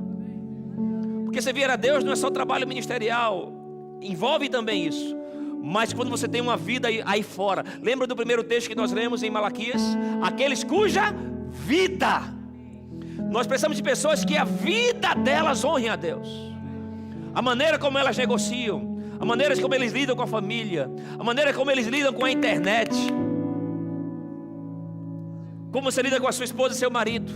Porque servir a Deus não é só trabalho ministerial, envolve também isso. Mas quando você tem uma vida aí fora, lembra do primeiro texto que nós lemos em Malaquias? Aqueles cuja vida, nós precisamos de pessoas que a vida delas honre a Deus. A maneira como elas negociam, a maneira como eles lidam com a família, a maneira como eles lidam com a internet, como você lida com a sua esposa e seu marido.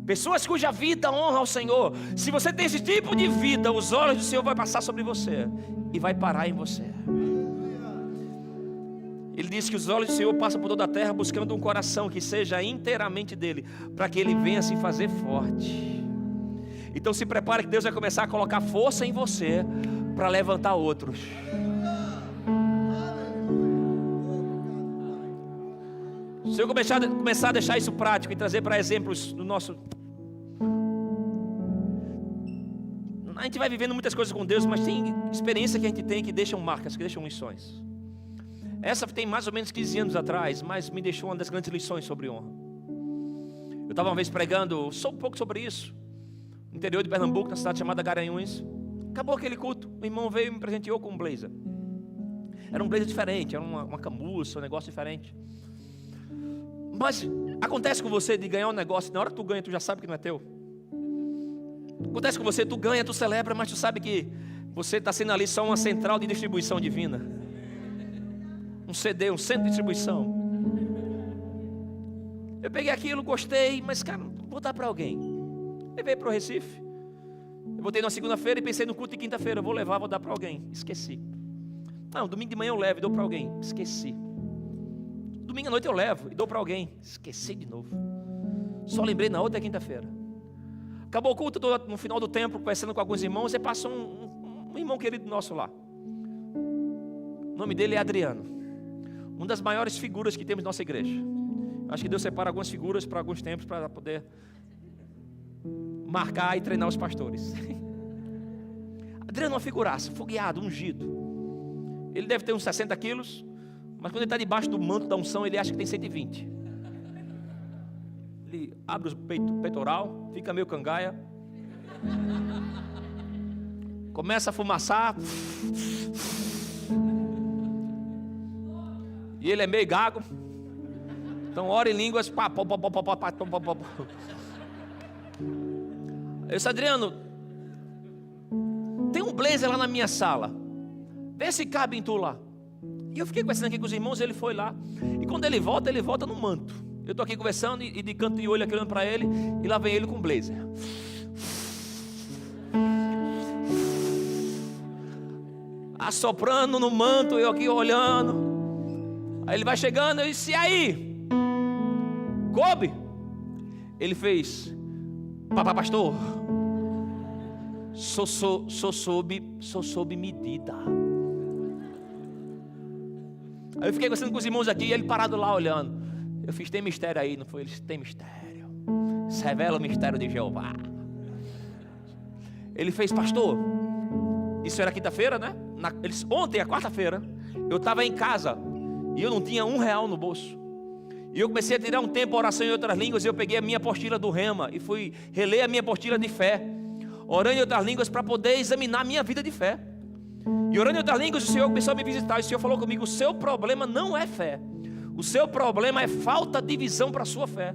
Pessoas cuja vida honra ao Senhor. Se você tem esse tipo de vida, os olhos do Senhor vão passar sobre você e vai parar em você. Ele diz que os olhos do Senhor passam por toda a terra buscando um coração que seja inteiramente dele, para que ele venha se fazer forte. Então se prepare que Deus vai começar a colocar força em você para levantar outros. Se eu começar a deixar isso prático e trazer para exemplos do nosso... A gente vai vivendo muitas coisas com Deus, mas tem experiência que a gente tem que deixam marcas, que deixam lições. Essa tem mais ou menos 15 anos atrás, mas me deixou uma das grandes lições sobre honra. Eu estava uma vez pregando um pouco sobre isso, no interior de Pernambuco, na cidade chamada Garanhuns. Acabou aquele culto, o irmão veio e me presenteou com um blazer. Era um blazer diferente, era uma camurça, um negócio diferente. Mas acontece com você de ganhar um negócio, na hora que tu ganha, tu já sabe que não é teu. Acontece com você, tu ganha, tu celebra, mas tu sabe que você está sendo ali só uma central de distribuição divina. Um CD, um centro de distribuição. Eu peguei aquilo, gostei, mas cara, vou dar para alguém. Levei para o Recife. Eu botei na segunda-feira e pensei no culto de quinta-feira, vou levar, vou dar para alguém. Esqueci. Não, domingo de manhã eu levo e dou para alguém. Esqueci. Domingo à noite eu levo e dou para alguém. Esqueci de novo. Só lembrei na outra quinta-feira. Acabou o culto, estou no final do tempo conversando com alguns irmãos e passou um irmão querido nosso lá. O nome dele é Adriano. Uma das maiores figuras que temos na nossa igreja. Acho que Deus separa algumas figuras para alguns tempos para poder marcar e treinar os pastores. Adriano é uma figuraça, fogueado, ungido. Ele deve ter uns 60 quilos, mas quando ele está debaixo do manto da unção, ele acha que tem 120. Ele abre o peitoral, fica meio cangaia, começa a fumaçar, e ele é meio gago, então ora em línguas. Eu disse: Adriano, tem um blazer lá na minha sala, vê se cabe em tu lá. E eu fiquei conversando aqui com os irmãos, ele foi lá, e quando ele volta no manto. Eu estou aqui conversando e de canto de olho aqui olhando para ele, e lá vem ele com blazer. Assoprando no manto, eu aqui olhando. Aí ele vai chegando, eu disse: e aí? Coube? Ele fez: pastor, sou sob medida. Aí eu fiquei conversando com os irmãos aqui, e ele parado lá olhando. Eu fiz: tem mistério aí, não foi? Eles: tem mistério. Se revela o mistério de Jeová. Ele fez: pastor, isso era quinta-feira, né? Ontem, a quarta-feira, eu estava em casa e eu não tinha R$1 no bolso. E eu comecei a tirar um tempo a oração em outras línguas. E eu peguei a minha apostila do Rema e fui reler a minha apostila de fé, orando em outras línguas para poder examinar a minha vida de fé. E orando em outras línguas, o Senhor começou a me visitar. E o Senhor falou comigo: o seu problema não é fé, o seu problema é falta de visão para a sua fé.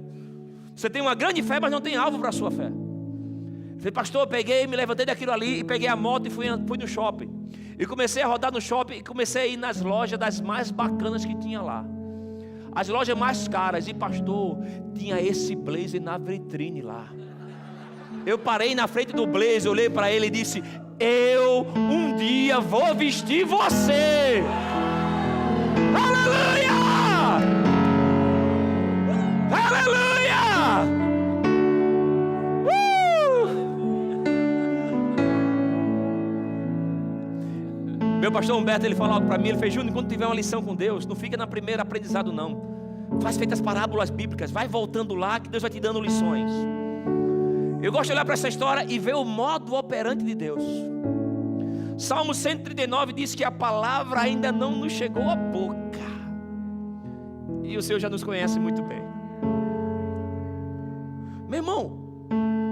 Você tem uma grande fé, mas não tem alvo para a sua fé. Eu falei: pastor, eu peguei, me levantei daquilo ali e peguei a moto e fui no shopping. E comecei a rodar no shopping e comecei a ir nas lojas das mais bacanas que tinha lá. As lojas mais caras. E pastor, tinha esse blazer na vitrine lá. Eu parei na frente do blazer, olhei para ele e disse: eu um dia vou vestir você. Aleluia! Aleluia! Meu pastor Humberto, ele falou algo para mim. Ele fez: Júnior, quando tiver uma lição com Deus, não fica na primeira aprendizado não. Faz feitas parábolas bíblicas, vai voltando lá que Deus vai te dando lições. Eu gosto de olhar para essa história e ver o modo operante de Deus. Salmo 139 diz que a palavra ainda não nos chegou à boca. E o Senhor já nos conhece muito bem. Meu irmão,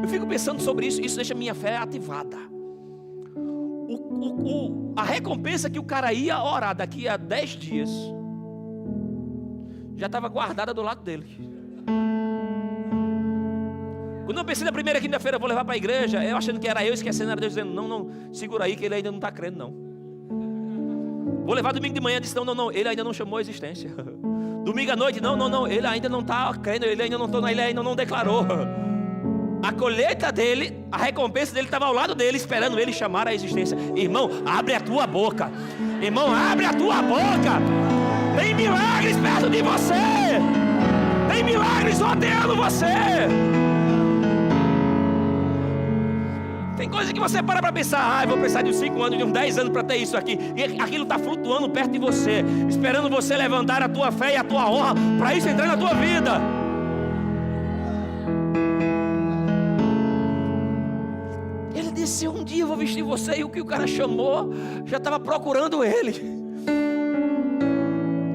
eu fico pensando sobre isso. Isso deixa minha fé ativada. A recompensa que o cara ia orar daqui a 10 dias já estava guardada do lado dele. Quando eu pensei na primeira quinta-feira, eu vou levar para a igreja, eu achando que era eu, esquecendo, era Deus dizendo, não, segura aí que ele ainda não está crendo não. Vou levar domingo de manhã, disse, não, ele ainda não chamou a existência. Domingo à noite, não, ele ainda não está crendo, ele ainda não declarou. A colheita dele, a recompensa dele estava ao lado dele, esperando ele chamar a existência. Irmão, abre a tua boca. Irmão, abre a tua boca. Tem milagres perto de você. Tem milagres rodeando você. Tem coisa que você para pensar, eu vou precisar de uns 5 anos, de uns 10 anos para ter isso aqui. E aquilo está flutuando perto de você, esperando você levantar a tua fé e a tua honra para isso entrar na tua vida. Ele disse, um dia eu vou vestir você. E o que o cara chamou, já estava procurando ele.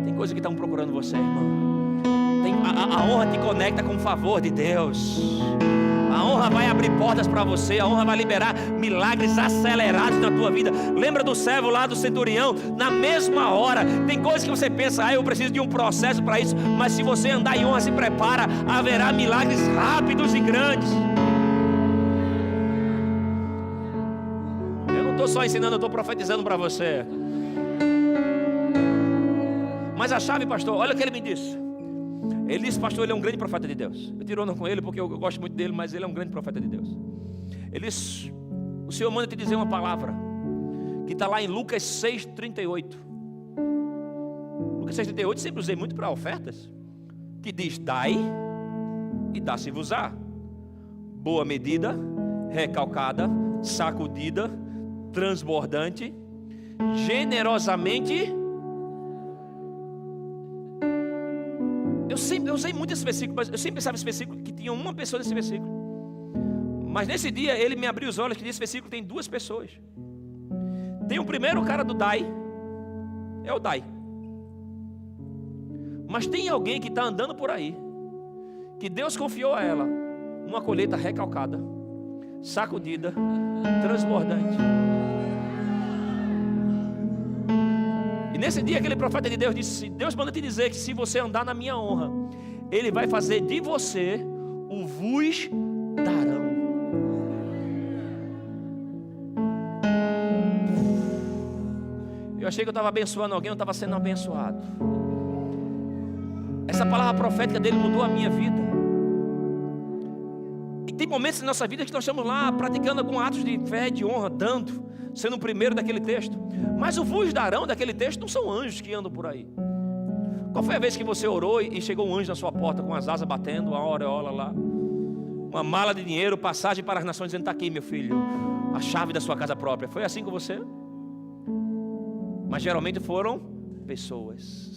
Tem coisa que estão procurando você, irmão. A honra te conecta com o favor de Deus. A honra vai abrir portas para você. A honra vai liberar milagres acelerados na tua vida. Lembra do servo lá do centurião? Na mesma hora. Tem coisas que você pensa, eu preciso de um processo para isso. Mas se você andar em honra, se prepara, haverá milagres rápidos e grandes. Eu não estou só ensinando, eu estou profetizando para você. Mas a chave, pastor, olha o que ele me disse. Ele disse, pastor, ele é um grande profeta de Deus. Eu tiro onda com ele porque eu gosto muito dele, mas ele é um grande profeta de Deus. Ele disse, o Senhor manda te dizer uma palavra que está lá em Lucas 6,38. Lucas 6,38 sempre usei muito para ofertas. Que diz, dai e dá-se-vos-á. Boa medida, recalcada, sacudida, transbordante, generosamente. Eu usei muito esse versículo, mas eu sempre pensava nesse versículo que tinha uma pessoa nesse versículo. Mas nesse dia ele me abriu os olhos que nesse versículo tem 2 pessoas. Tem o primeiro cara do Dai, é o Dai. Mas tem alguém que está andando por aí, que Deus confiou a ela uma colheita recalcada, sacudida, transbordante. E nesse dia aquele profeta de Deus disse, Deus manda te dizer que se você andar na minha honra, Ele vai fazer de você o vos darão. Eu achei que eu estava abençoando alguém, eu estava sendo abençoado. Essa palavra profética dele mudou a minha vida. E tem momentos na nossa vida que nós estamos lá praticando alguns atos de fé, de honra, dando, sendo o primeiro daquele texto. Mas o vos darão daquele texto não são anjos que andam por aí. Qual foi a vez que você orou e chegou um anjo na sua porta com as asas batendo, uma aureola lá, uma mala de dinheiro, passagem para as nações, dizendo, está aqui meu filho, a chave da sua casa própria? Foi assim com você? Mas geralmente foram pessoas,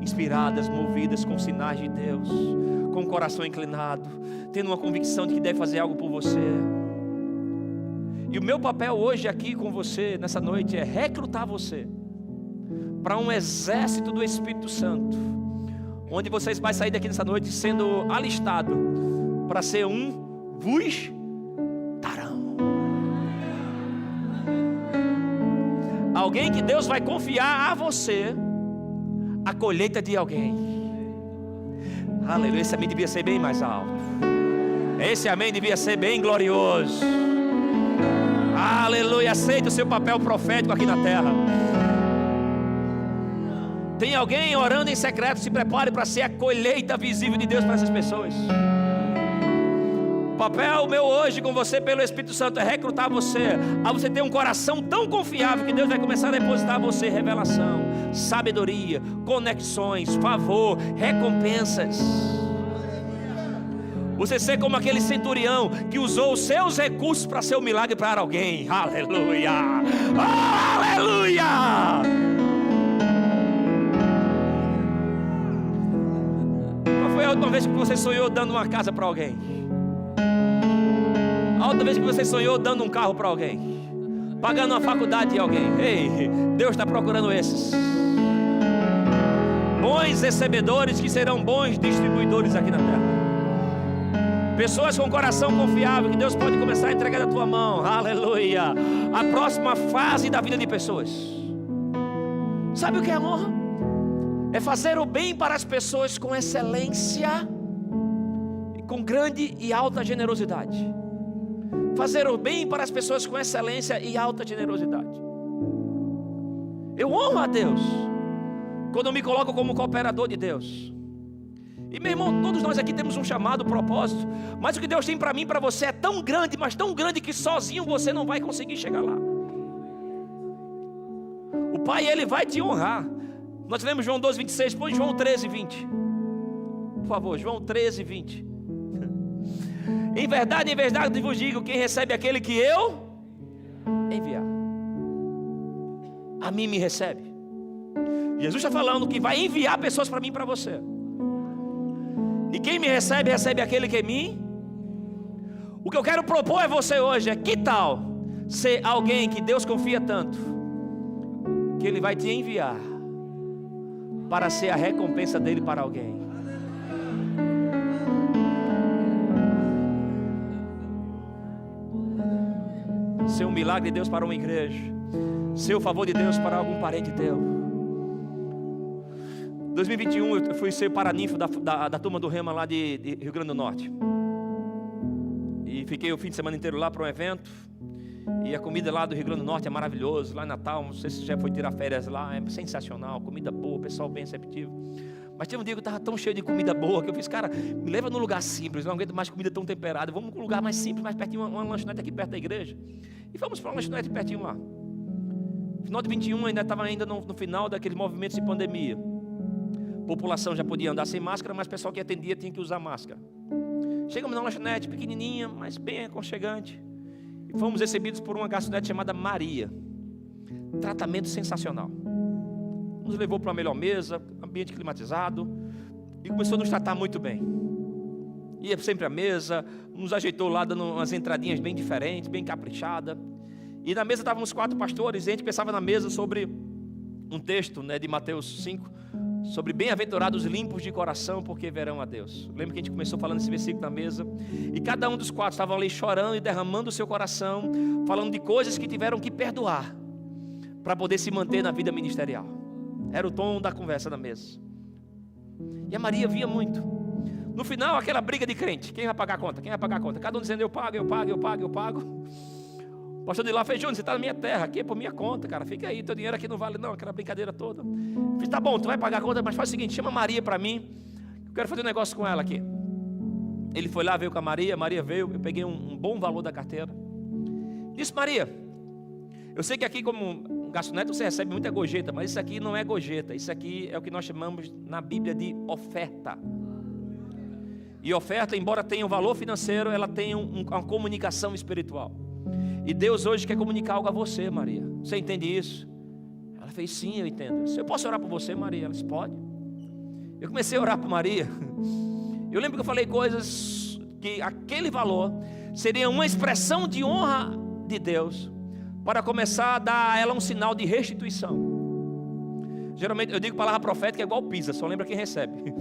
inspiradas, movidas com sinais de Deus, com o coração inclinado, tendo uma convicção de que deve fazer algo por você. E o meu papel hoje aqui com você, nessa noite, é recrutar você para um exército do Espírito Santo, onde vocês vão sair daqui nessa noite sendo alistado para ser um vos darão. Alguém que Deus vai confiar a você a colheita de alguém. Aleluia, esse amém devia ser bem mais alto. Esse amém devia ser bem glorioso. Aleluia, aceita o seu papel profético aqui na terra. Tem alguém orando em secreto, se prepare para ser a colheita visível de Deus para essas pessoas. O papel meu hoje com você pelo Espírito Santo é recrutar você a você ter um coração tão confiável que Deus vai começar a depositar a você revelação, sabedoria, conexões, favor, recompensas. Você ser como aquele centurião que usou os seus recursos para ser um milagre para alguém. Aleluia! Oh, aleluia! Qual foi a última vez que você sonhou dando uma casa para alguém? A outra vez que você sonhou dando um carro para alguém, pagando uma faculdade de alguém. Ei, Deus está procurando esses bons recebedores que serão bons distribuidores aqui na terra. Pessoas com coração confiável, que Deus pode começar a entregar da tua mão. Aleluia. A próxima fase da vida de pessoas. Sabe o que é honra? É fazer o bem para as pessoas com excelência, com grande e alta generosidade. Fazer o bem para as pessoas com excelência e alta generosidade. Eu honro a Deus quando eu me coloco como cooperador de Deus. E meu irmão, todos nós aqui temos um chamado, propósito, mas o que Deus tem para mim e para você é tão grande, mas tão grande que sozinho você não vai conseguir chegar lá. O Pai, Ele vai te honrar. Nós lemos João 12, 26, põe João 13, 20. Por favor, João 13, 20. Em verdade vos digo, quem recebe aquele que eu enviar, a mim me recebe. Jesus está falando que vai enviar pessoas para mim e para você. E quem me recebe, recebe aquele que me... O que eu quero propor a você hoje é: que tal ser alguém que Deus confia tanto, que Ele vai te enviar para ser a recompensa dele para alguém. Ser um milagre de Deus para uma igreja, ser o favor de Deus para algum parente teu. 2021 eu fui ser paraninfo da turma do Rema lá de Rio Grande do Norte. E fiquei o fim de semana inteiro lá para um evento. E a comida lá do Rio Grande do Norte é maravilhoso. Lá em Natal, não sei se você já foi tirar férias lá, é sensacional, comida boa, pessoal bem receptivo. Mas teve um dia que eu estava tão cheio de comida boa que eu fiz: cara, me leva num lugar simples, não aguento mais comida tão temperada, vamos para um lugar mais simples, mais pertinho, uma lanchonete aqui perto da igreja. E fomos para uma lanchonete pertinho lá. Final de 21 ainda estava no final daqueles movimentos de pandemia. A população já podia andar sem máscara, mas o pessoal que atendia tinha que usar máscara. Chegamos na lanchonete pequenininha, mas bem aconchegante. E fomos recebidos por uma garçonete chamada Maria. Tratamento sensacional. Nos levou para uma melhor mesa, ambiente climatizado, e começou a nos tratar muito bem. Ia sempre à mesa, nos ajeitou lá, dando umas entradinhas bem diferentes, bem caprichada. E na mesa estavam os 4 pastores, e a gente pensava na mesa sobre um texto, de Mateus 5, sobre bem-aventurados limpos de coração, porque verão a Deus. Lembra que a gente começou falando esse versículo na mesa? E cada um dos 4 estavam ali chorando e derramando o seu coração, falando de coisas que tiveram que perdoar para poder se manter na vida ministerial. Era o tom da conversa na mesa. E a Maria via muito. No final, aquela briga de crente: quem vai pagar a conta? Quem vai pagar a conta? Cada um dizendo: eu pago, eu pago, eu pago, eu pago. O pastor de lá fez: Júnior, você está na minha terra, aqui é por minha conta, cara, fica aí, teu dinheiro aqui não vale não, aquela brincadeira toda. Eu fiz: tá bom, tu vai pagar a conta, mas faz o seguinte, chama a Maria para mim, eu quero fazer um negócio com ela aqui. Ele foi lá, veio com a Maria veio, eu peguei um bom valor da carteira. Disse: Maria, eu sei que aqui como garçonete você recebe muita gorjeta, mas isso aqui não é gorjeta, isso aqui é o que nós chamamos na Bíblia de oferta. E oferta, embora tenha um valor financeiro, ela tem uma comunicação espiritual. E Deus hoje quer comunicar algo a você, Maria. Você entende isso? Ela fez: sim, eu entendo. Eu disse: eu posso orar por você, Maria? Ela disse: pode. Eu comecei a orar por Maria. Eu lembro que eu falei coisas que aquele valor seria uma expressão de honra de Deus, para começar a dar a ela um sinal de restituição. Geralmente eu digo palavra profética é igual pizza, só lembra quem recebe.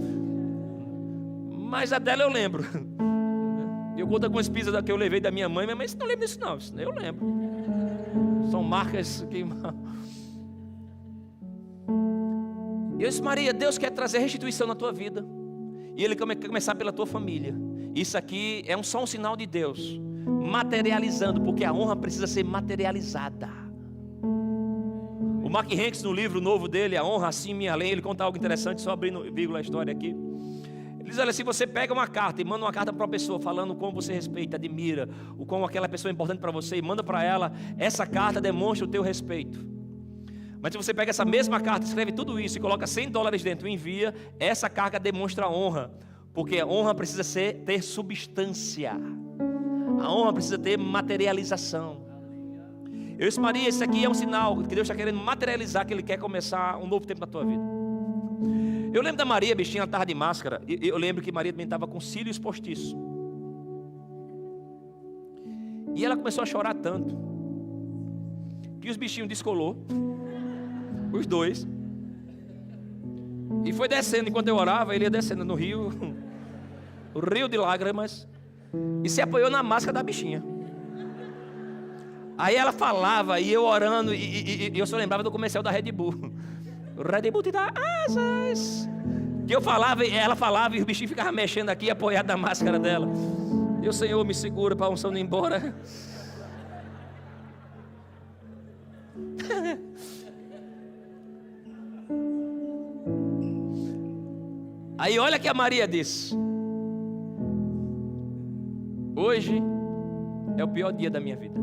Mas a dela eu lembro. Eu conto algumas pizzas que eu levei da minha mãe, mas não lembro disso não, isso eu lembro. São marcas que... Eu disse: Maria, Deus quer trazer restituição na tua vida, e Ele quer começar pela tua família. Isso aqui é só um sinal de Deus materializando, porque a honra precisa ser materializada. O Mark Hanks, no livro novo dele, A Honra Acima e Além, ele conta algo interessante, só abrindo vírgula a história aqui. Ele diz: olha, se você pega uma carta e manda uma carta para uma pessoa falando como você respeita, admira, o como aquela pessoa é importante para você, e manda para ela, essa carta demonstra o teu respeito. Mas se você pega essa mesma carta, escreve tudo isso e coloca $100 dentro e envia, essa carga demonstra honra, porque a honra precisa ter substância. A honra precisa ter materialização. Eu disse: Maria, isso aqui é um sinal que Deus está querendo materializar, que Ele quer começar um novo tempo na tua vida. Eu lembro da Maria, bichinha, ela estava de máscara. Eu lembro que Maria também estava com cílios postiços. E ela começou a chorar tanto que os bichinhos descolou, os dois. E foi descendo, enquanto eu orava, ele ia descendo no rio, o rio de lágrimas, e se apoiou na máscara da bichinha. Aí ela falava, e eu orando, e eu só lembrava do comercial da Red Bull. O Red Bull te dá asas. Que eu falava, ela falava, e o bichinho ficava mexendo aqui, apoiado na máscara dela. E o Senhor me segura para a unção ir embora. Aí olha que a Maria disse: hoje é o pior dia da minha vida.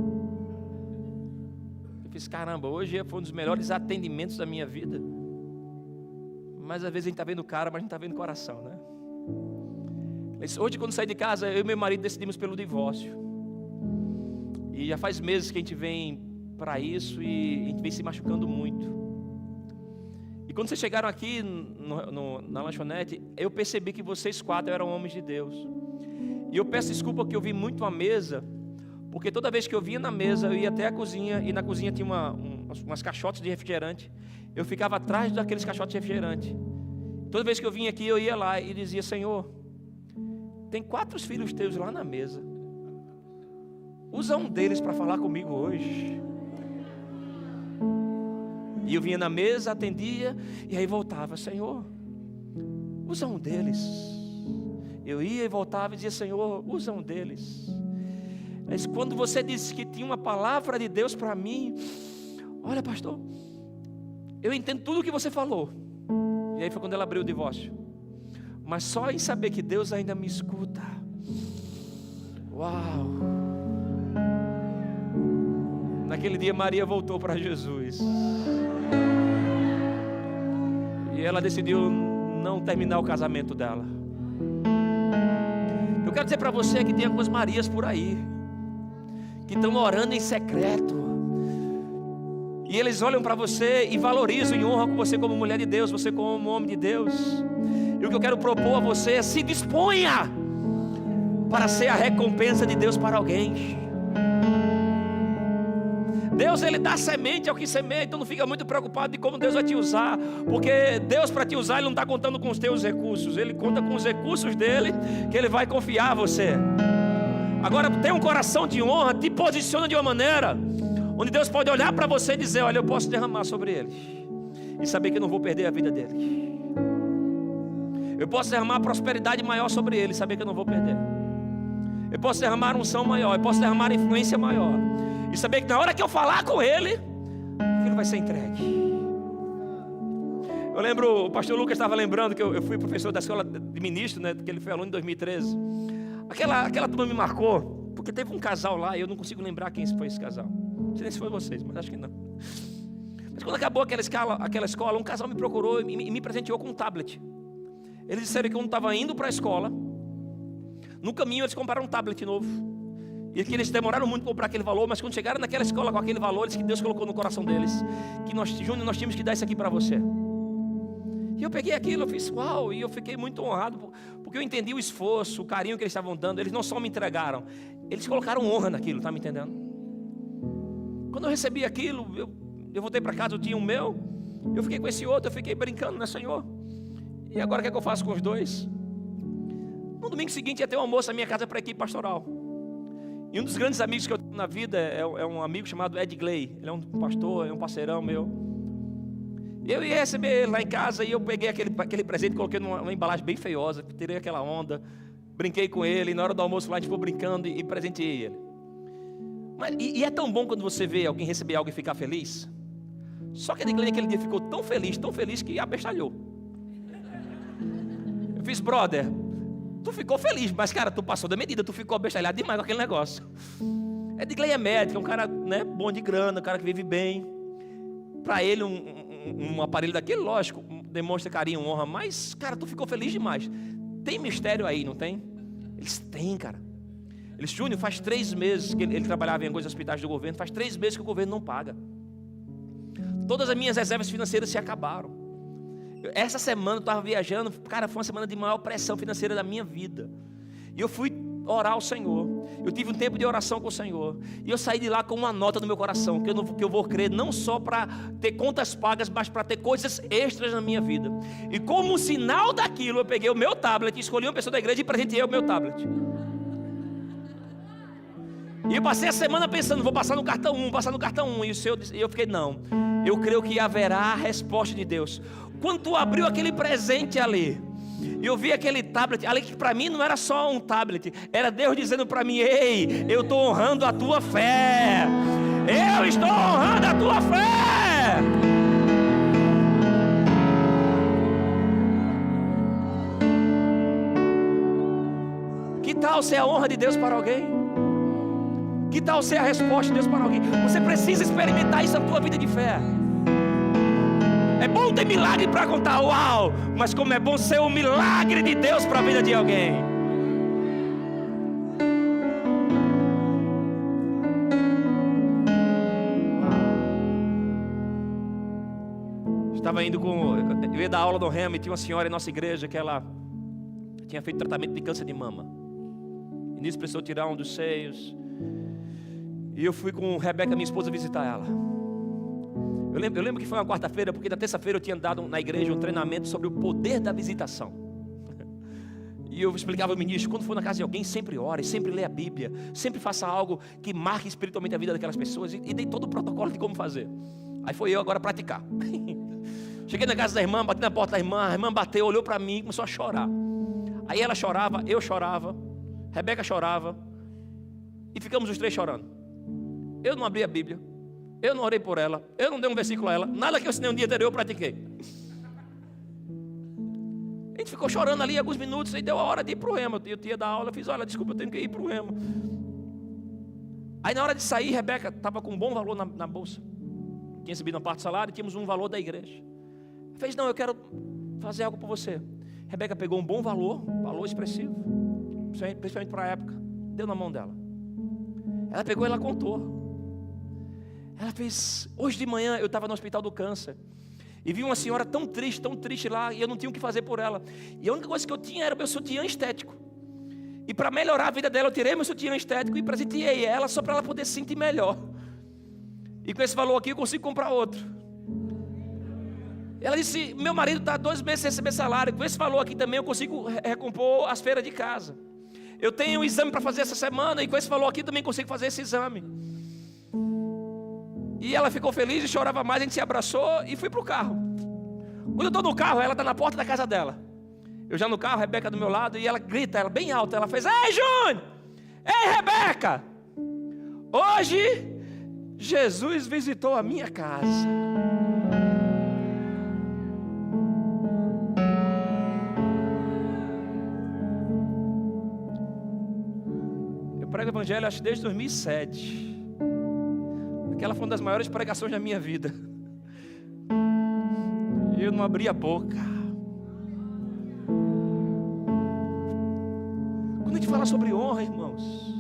Eu fiz, caramba, hoje foi um dos melhores atendimentos da minha vida. Mas às vezes a gente está vendo o cara, mas não está vendo o coração, né? Hoje, quando saí de casa, eu e meu marido decidimos pelo divórcio. E já faz meses que a gente vem para isso e a gente vem se machucando muito. E quando vocês chegaram aqui na lanchonete, eu percebi que vocês 4 eram homens de Deus. E eu peço desculpa que eu vi muito a mesa, porque toda vez que eu vinha na mesa, eu ia até a cozinha, e na cozinha tinha umas caixotes de refrigerante. Eu ficava atrás daqueles caixotes de refrigerante. Toda vez que eu vinha aqui, eu ia lá e dizia: Senhor, tem 4 filhos teus lá na mesa, usa um deles para falar comigo hoje. E eu vinha na mesa, atendia, e aí voltava: Senhor, usa um deles. Eu ia e voltava e dizia: Senhor, usa um deles. Mas quando você disse que tinha uma palavra de Deus para mim, olha, pastor, eu entendo tudo o que você falou. E aí foi quando ela abriu o divórcio. Mas só em saber que Deus ainda me escuta. Uau! Naquele dia Maria voltou para Jesus. E ela decidiu não terminar o casamento dela. Eu quero dizer para você que tem algumas Marias por aí, que estão orando em secreto. E eles olham para você e valorizam e honram você como mulher de Deus, você como homem de Deus. E o que eu quero propor a você é: se disponha para ser a recompensa de Deus para alguém. Deus, Ele dá semente ao que semeia. Então não fica muito preocupado de como Deus vai te usar, porque Deus, para te usar, Ele não está contando com os teus recursos. Ele conta com os recursos dEle, que Ele vai confiar a você. Agora, tem um coração de honra, te posiciona de uma maneira onde Deus pode olhar para você e dizer: olha, eu posso derramar sobre ele e saber que eu não vou perder a vida dele. Eu posso derramar prosperidade maior sobre ele e saber que eu não vou perder. Eu posso derramar unção maior, eu posso derramar influência maior e saber que na hora que eu falar com ele, aquilo vai ser entregue. Eu lembro, o pastor Lucas estava lembrando que eu fui professor da escola de ministro, né, que ele foi aluno em 2013. Aquela turma me marcou, porque teve um casal lá, e eu não consigo lembrar quem foi esse casal. Não sei nem se foi vocês, mas acho que não. Mas quando acabou aquela escola, um casal me procurou e me presenteou com um tablet. Eles disseram que quando estava indo para a escola, no caminho eles compraram um tablet novo. E que eles demoraram muito para comprar aquele valor, mas quando chegaram naquela escola com aquele valor, que Deus colocou no coração deles, que Júnior, nós tínhamos que dar isso aqui para você. E eu peguei aquilo, eu fiz uau, e eu fiquei muito honrado, porque eu entendi o esforço, o carinho que eles estavam dando. Eles não só me entregaram, eles colocaram honra naquilo, tá me entendendo? Quando eu recebi aquilo, eu voltei para casa, eu tinha um meu, eu fiquei com esse outro, eu fiquei brincando, né, Senhor? E agora o que é que eu faço com os dois? No domingo seguinte ia ter um almoço na minha casa para a equipe pastoral. E um dos grandes amigos que eu tenho na vida é um amigo chamado Ed Gley. Ele é um pastor, é um parceirão meu. Eu ia receber ele lá em casa e eu peguei aquele presente, coloquei numa embalagem bem feiosa, tirei aquela onda, brinquei com ele, e na hora do almoço lá a gente ficou brincando e presenteei ele. E é tão bom quando você vê alguém receber algo e ficar feliz. Só que Ed Gley naquele dia ficou tão feliz que abestalhou. Eu fiz, brother, tu ficou feliz, mas cara, tu passou da medida, tu ficou abestalhado demais com aquele negócio. Ed Gley é médico, é um cara, né, bom de grana, um cara que vive bem. Para ele um aparelho daquele, lógico, demonstra carinho, honra, mas cara, tu ficou feliz demais. Tem mistério aí, não tem? Eles têm, cara. Júnior, faz 3 meses que ele trabalhava em alguns hospitais do governo, faz 3 meses que o governo não paga. Todas as minhas reservas financeiras se acabaram. Essa semana eu estava viajando, cara, foi uma semana de maior pressão financeira da minha vida. E eu fui orar ao Senhor. Eu tive um tempo de oração com o Senhor. E eu saí de lá com uma nota no meu coração, que eu vou crer não só para ter contas pagas, mas para ter coisas extras na minha vida. E como um sinal daquilo, eu peguei o meu tablet, escolhi uma pessoa da igreja e presenteei o meu tablet. E eu passei a semana pensando, vou passar no cartão 1, passar no cartão 1. E eu fiquei, não, eu creio que haverá a resposta de Deus. Quando tu abriu aquele presente ali, eu vi aquele tablet, ali que para mim não era só um tablet, era Deus dizendo para mim: ei, eu estou honrando a tua fé. Eu estou honrando a tua fé. Que tal ser a honra de Deus para alguém? Que tal ser a resposta de Deus para alguém? Você precisa experimentar isso na tua vida de fé. É bom ter milagre para contar, uau! Mas como é bom ser um milagre de Deus para a vida de alguém. Eu ia dar aula no Remo e tinha uma senhora em nossa igreja que ela tinha feito tratamento de câncer de mama. E nisso precisou tirar um dos seios. E eu fui com Rebeca, minha esposa, visitar ela. Eu lembro que foi uma quarta-feira, porque na terça-feira eu tinha dado na igreja um treinamento sobre o poder da visitação. E eu explicava ao ministro: quando for na casa de alguém, sempre ore, sempre lê a Bíblia, sempre faça algo que marque espiritualmente a vida daquelas pessoas. E dei todo o protocolo de como fazer. Aí foi eu agora praticar. Cheguei na casa da irmã, bati na porta da irmã, a irmã bateu, olhou para mim e começou a chorar. Aí ela chorava, eu chorava, Rebeca chorava, e ficamos os três chorando. Eu não abri a Bíblia, eu não orei por ela, eu não dei um versículo a ela, nada que eu ensinei um dia anterior eu pratiquei. A gente ficou chorando ali alguns minutos, e deu a hora de ir para o Remo. Eu tinha dar aula, eu fiz: olha, desculpa, eu tenho que ir para o Remo. Aí na hora de sair, Rebeca estava com um bom valor na bolsa. Tinha recebido uma parte do salário e tínhamos um valor da igreja. Fez: não, eu quero fazer algo por você. Rebeca pegou um bom valor expressivo, principalmente para a época, deu na mão dela. Ela pegou e ela contou. Ela fez: hoje de manhã eu estava no hospital do câncer e vi uma senhora tão triste lá, e eu não tinha o que fazer por ela. E a única coisa que eu tinha era o meu sutiã estético. E para melhorar a vida dela, eu tirei meu sutiã estético e presenteei ela, só para ela poder se sentir melhor. E com esse valor aqui eu consigo comprar outro. Ela disse: meu marido está 2 meses sem receber salário, com esse valor aqui também eu consigo recompor as feiras de casa. Eu tenho um exame para fazer essa semana, e com esse valor aqui também consigo fazer esse exame. E ela ficou feliz e chorava mais. A gente se abraçou e fui para o carro. Quando eu estou no carro, ela está na porta da casa dela. Eu já no carro, a Rebeca do meu lado, e ela grita, ela bem alta, ela fez: ei, Júnior! Ei, Rebeca! Hoje Jesus visitou a minha casa. Eu prego o evangelho acho desde 2007. Aquela foi uma das maiores pregações da minha vida. Eu não abri a boca. Quando a gente fala sobre honra, irmãos,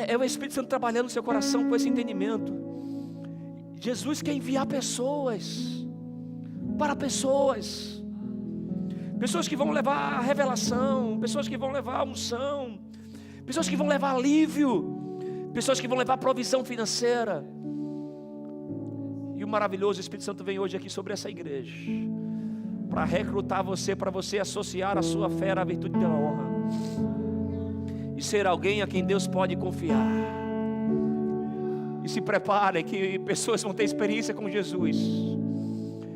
é o Espírito Santo trabalhando no seu coração com esse entendimento. Jesus quer enviar pessoas para pessoas. Pessoas que vão levar a revelação, pessoas que vão levar a unção, pessoas que vão levar alívio, pessoas que vão levar provisão financeira. E o maravilhoso Espírito Santo vem hoje aqui sobre essa igreja para recrutar você, para você associar a sua fé à virtude da honra e ser alguém a quem Deus pode confiar. E se prepare, que pessoas vão ter experiência com Jesus.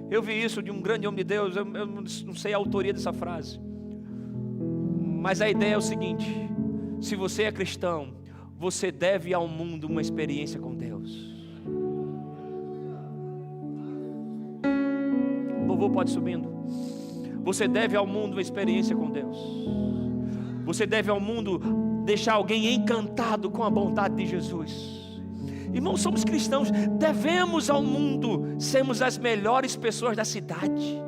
Eu vi isso de um grande homem de Deus. Eu não sei a autoria dessa frase, mas a ideia é o seguinte: se você é cristão, você deve ao mundo uma experiência com Deus. O louvor pode subindo. Você deve ao mundo uma experiência com Deus. Você deve ao mundo deixar alguém encantado com a bondade de Jesus. Irmãos, somos cristãos, devemos ao mundo sermos as melhores pessoas da cidade,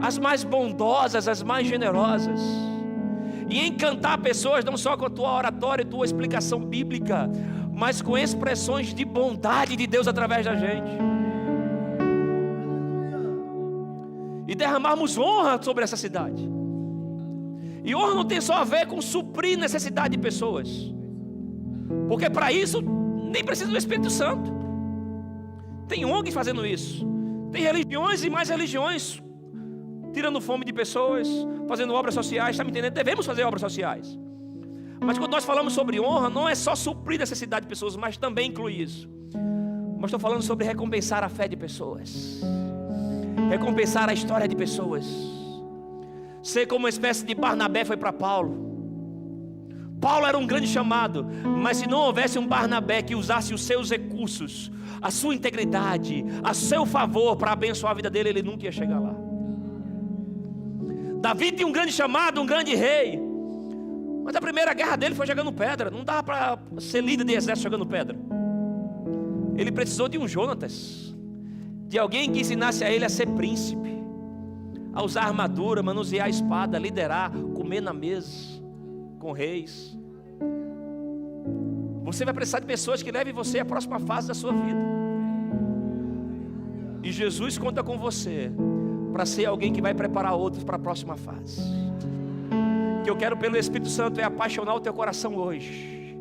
as mais bondosas, as mais generosas, e encantar pessoas não só com a tua oratória e tua explicação bíblica, mas com expressões de bondade de Deus através da gente, e derramarmos honra sobre essa cidade, E honra não tem só a ver com suprir necessidade de pessoas, porque para isso nem precisa do Espírito Santo. Tem ONGs fazendo isso, tem religiões e mais religiões tirando fome de pessoas, fazendo obras sociais, está me entendendo? Devemos fazer obras sociais. Mas quando nós falamos sobre honra, não é só suprir necessidade de pessoas, mas também inclui isso. Mas estou falando sobre recompensar a fé de pessoas, recompensar a história de pessoas, ser como uma espécie de Barnabé foi para Paulo. Paulo era um grande chamado, mas se não houvesse um Barnabé que usasse os seus recursos, a sua integridade, a seu favor para abençoar a vida dele, ele nunca ia chegar lá. Davi tinha um grande chamado, um grande rei, mas a primeira guerra dele foi jogando pedra. Não dava para ser líder de exército jogando pedra. Ele precisou de um Jonatas, de alguém que ensinasse a ele a ser príncipe, a usar armadura, manusear a espada, liderar, comer na mesa com reis. Você vai precisar de pessoas que levem você à próxima fase da sua vida. E Jesus conta com você para ser alguém que vai preparar outros para a próxima fase. O que eu quero pelo Espírito Santo é apaixonar o teu coração hoje,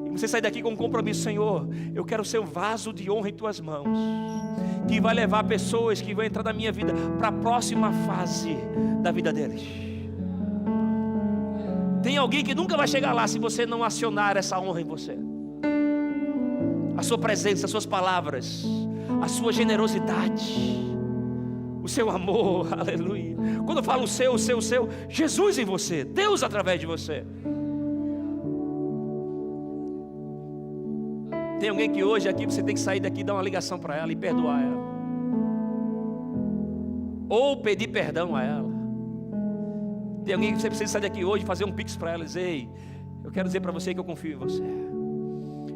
e você sair daqui com um compromisso: Senhor, eu quero ser um vaso de honra em tuas mãos, que vai levar pessoas que vão entrar na minha vida para a próxima fase da vida deles. Tem alguém que nunca vai chegar lá se você não acionar essa honra em você. A sua presença, as suas palavras, a sua generosidade, o seu amor, aleluia. Quando eu falo o seu, Jesus em você, Deus através de você. Tem alguém que hoje aqui você tem que sair daqui e dar uma ligação para ela e perdoar ela, ou pedir perdão a ela. Tem alguém que você precisa sair daqui hoje e fazer um pix para ela e dizer: ei, eu quero dizer para você que eu confio em você,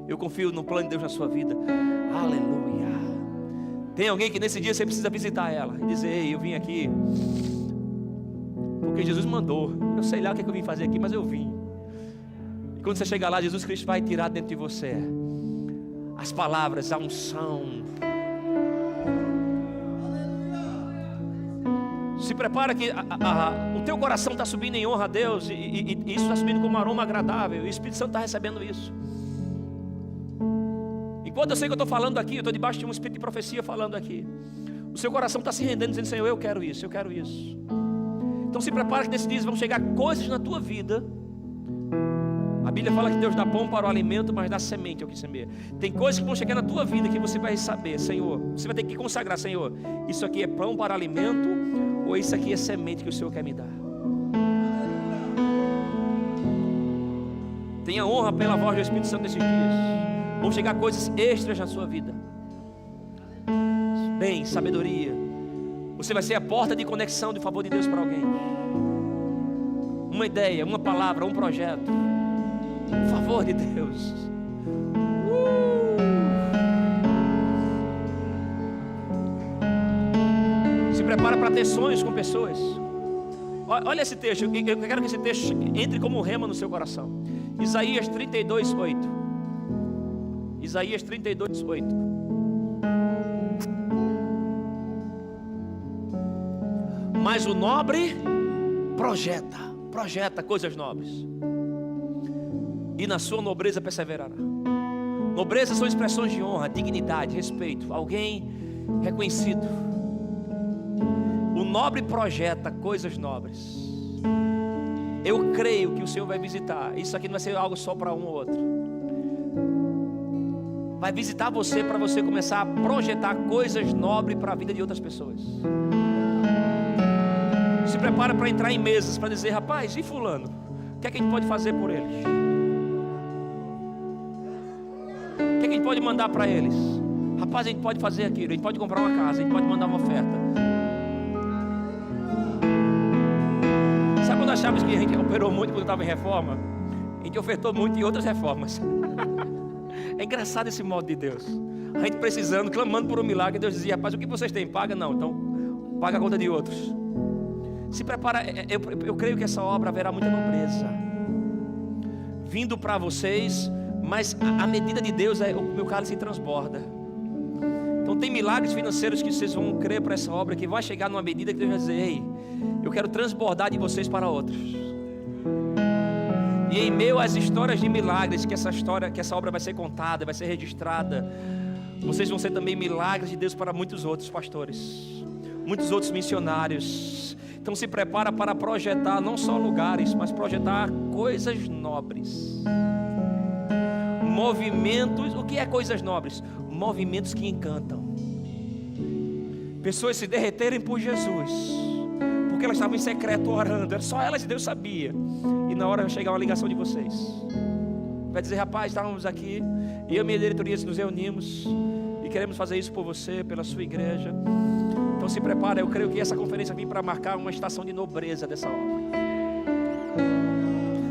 eu confio no plano de Deus na sua vida, aleluia. Tem alguém que nesse dia você precisa visitar ela e dizer: ei, eu vim aqui porque Jesus mandou, eu sei lá o que eu vim fazer aqui, mas eu vim. E quando você chegar lá, Jesus Cristo vai tirar dentro de você as palavras, a unção. Se prepara que o teu coração está subindo em honra a Deus, e isso está subindo como um aroma agradável, e o Espírito Santo está recebendo isso. Enquanto eu sei que eu estou falando aqui, eu estou debaixo de um espírito de profecia falando aqui, o seu coração está se rendendo, dizendo: Senhor, eu quero isso, eu quero isso. Então se prepara que nesses dias vão chegar coisas na tua vida. A Bíblia fala que Deus dá pão para o alimento, mas dá semente ao que semeia. Tem coisas que vão chegar na tua vida que você vai saber: Senhor, você vai ter que consagrar: Senhor, isso aqui é pão para alimento, ou isso aqui é semente que o Senhor quer me dar? Tenha honra pela voz do Espírito Santo nesses dias. Vão chegar coisas extras na sua vida, bem, sabedoria. Você vai ser a porta de conexão do favor de Deus para alguém. Uma ideia, uma palavra, um projeto, o favor de Deus. Se prepara para ter sonhos com pessoas. Olha esse texto, eu quero que esse texto entre como um rema no seu coração. Isaías 32, 8. Isaías 32, 8. Mas o nobre projeta coisas nobres, e na sua nobreza perseverará. Nobreza são expressões de honra, dignidade, respeito, alguém reconhecido. O nobre projeta coisas nobres. Eu creio que o Senhor vai visitar. Isso aqui não vai ser algo só para um ou outro. Vai visitar você para você começar a projetar coisas nobres para a vida de outras pessoas. Se prepara para entrar em mesas para dizer: rapaz, e fulano? O que é que a gente pode fazer por eles? O que é que a gente pode mandar para eles? Rapaz, a gente pode fazer aquilo, a gente pode comprar uma casa, a gente pode mandar uma oferta. Sabe quando achávamos que a gente operou muito quando estava em reforma? A gente ofertou muito em outras reformas. É engraçado esse modo de Deus. A gente precisando, clamando por um milagre, Deus dizia: rapaz, o que vocês têm? Paga? Não, então paga a conta de outros. Se prepara, eu creio que essa obra haverá muita nobreza vindo para vocês, mas a medida de Deus o meu cálice transborda. Então tem milagres financeiros que vocês vão crer para essa obra, que vai chegar numa medida que Deus vai dizer: ei, eu quero transbordar de vocês para outros. E em meio às histórias de milagres que essa obra vai ser contada, vai ser registrada, vocês vão ser também milagres de Deus para muitos outros pastores, muitos outros missionários. Então se prepara para projetar não só lugares, mas projetar coisas nobres, movimentos. O que é coisas nobres? Movimentos que encantam, pessoas se derreterem por Jesus, porque elas estavam em secreto orando, era só elas e Deus sabia. E na hora vai chegar uma ligação de vocês, vai dizer: rapaz, estávamos aqui, e eu e minha diretoria nos reunimos e queremos fazer isso por você, pela sua igreja. Então se prepara, eu creio que essa conferência vem para marcar uma estação de nobreza dessa obra.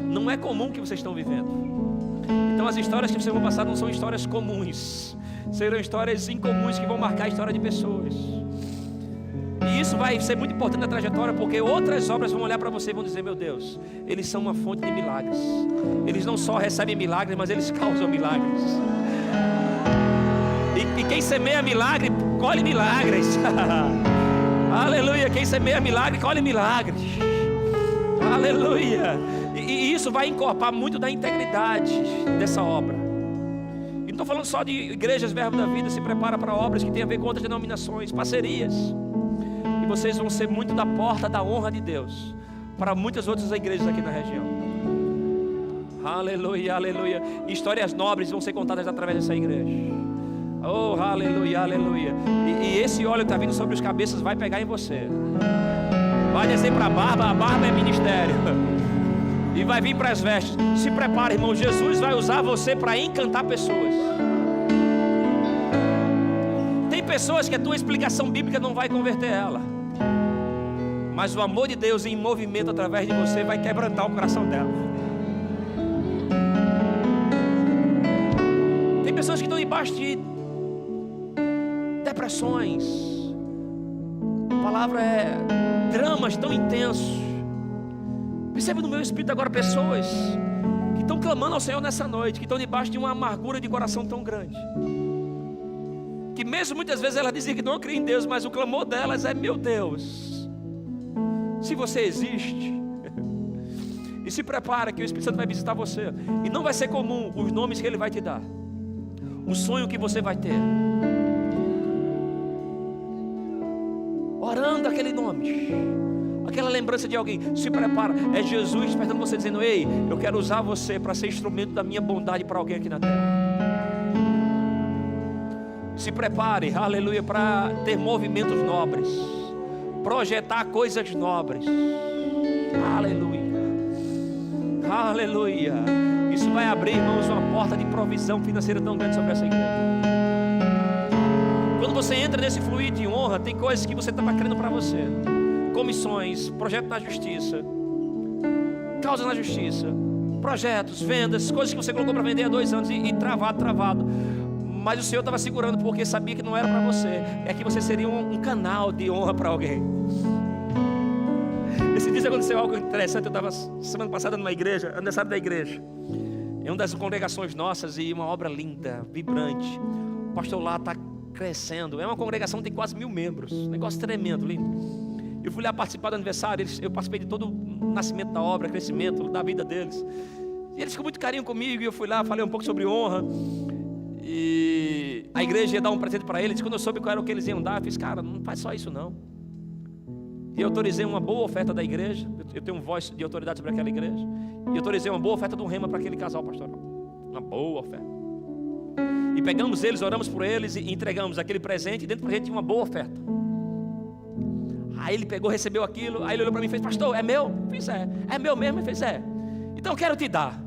Não é comum o que vocês estão vivendo. Então as histórias que vocês vão passar não são histórias comuns, serão histórias incomuns que vão marcar a história de pessoas. E isso vai ser muito importante na trajetória, porque outras obras vão olhar para você e vão dizer: meu Deus, eles são uma fonte de milagres. Eles não só recebem milagres, mas eles causam milagres. E quem semeia milagre, colhe milagres. Aleluia. Quem semeia milagre, colhe milagres. Aleluia. E isso vai encorpar muito da integridade dessa obra. E não estou falando só de igrejas Verbo da Vida. Se prepara para obras que tem a ver com outras denominações, parcerias. E vocês vão ser muito da porta da honra de Deus para muitas outras igrejas aqui na região. Aleluia, aleluia. Histórias nobres vão ser contadas através dessa igreja. Oh, aleluia, aleluia. E esse óleo que está vindo sobre os cabeças vai pegar em você, vai descer para a barba é ministério, e vai vir para as vestes. Se prepare, irmão, Jesus vai usar você para encantar pessoas. Tem pessoas que a tua explicação bíblica não vai converter ela, mas o amor de Deus em movimento através de você vai quebrantar o coração dela. Tem pessoas que estão debaixo de depressões, a palavra é dramas tão intensos. Percebe no meu espírito agora pessoas que estão clamando ao Senhor nessa noite, que estão debaixo de uma amargura de coração tão grande, que mesmo muitas vezes elas dizem que não criam em Deus, mas o clamor delas é: meu Deus, se você existe. E se prepara que o Espírito Santo vai visitar você, e não vai ser comum os nomes que Ele vai te dar, o sonho que você vai ter, orando aquele nome, aquela lembrança de alguém. Se prepara, é Jesus despertando você, dizendo: ei, eu quero usar você para ser instrumento da minha bondade para alguém aqui na terra. Se prepare, aleluia, para ter movimentos nobres, projetar coisas nobres. Aleluia, aleluia. Isso vai abrir, irmãos, uma porta de provisão financeira tão grande sobre essa igreja. Quando você entra nesse fluir de honra, tem coisas que você estava querendo para você: comissões, projeto na justiça, causa na justiça, projetos, vendas, coisas que você colocou para vender há 2 anos e travado. Mas o Senhor estava segurando, porque sabia que não era para você, é que você seria um canal de honra para alguém. Esse dia aconteceu algo interessante. Eu estava semana passada numa igreja, aniversário da igreja, em uma das congregações nossas, e uma obra linda, vibrante. O pastor lá está crescendo, é uma congregação que tem quase 1000 membros, um negócio tremendo, lindo. Eu fui lá participar do aniversário, eu participei de todo o nascimento da obra, crescimento da vida deles, e eles ficam muito carinho comigo. E eu fui lá, falei um pouco sobre honra, e a igreja ia dar um presente para eles. Quando eu soube qual era o que eles iam dar, eu fiz: cara, não faz só isso não. E eu autorizei uma boa oferta da igreja, eu tenho voz de autoridade sobre aquela igreja, e eu autorizei uma boa oferta do rema para aquele casal pastoral, uma boa oferta. E pegamos eles, oramos por eles e entregamos aquele presente, e dentro do presente tinha uma boa oferta. Aí ele pegou, recebeu aquilo, aí ele olhou para mim e fez: pastor, é meu? Eu fiz: é meu mesmo? Ele fez: então eu quero te dar.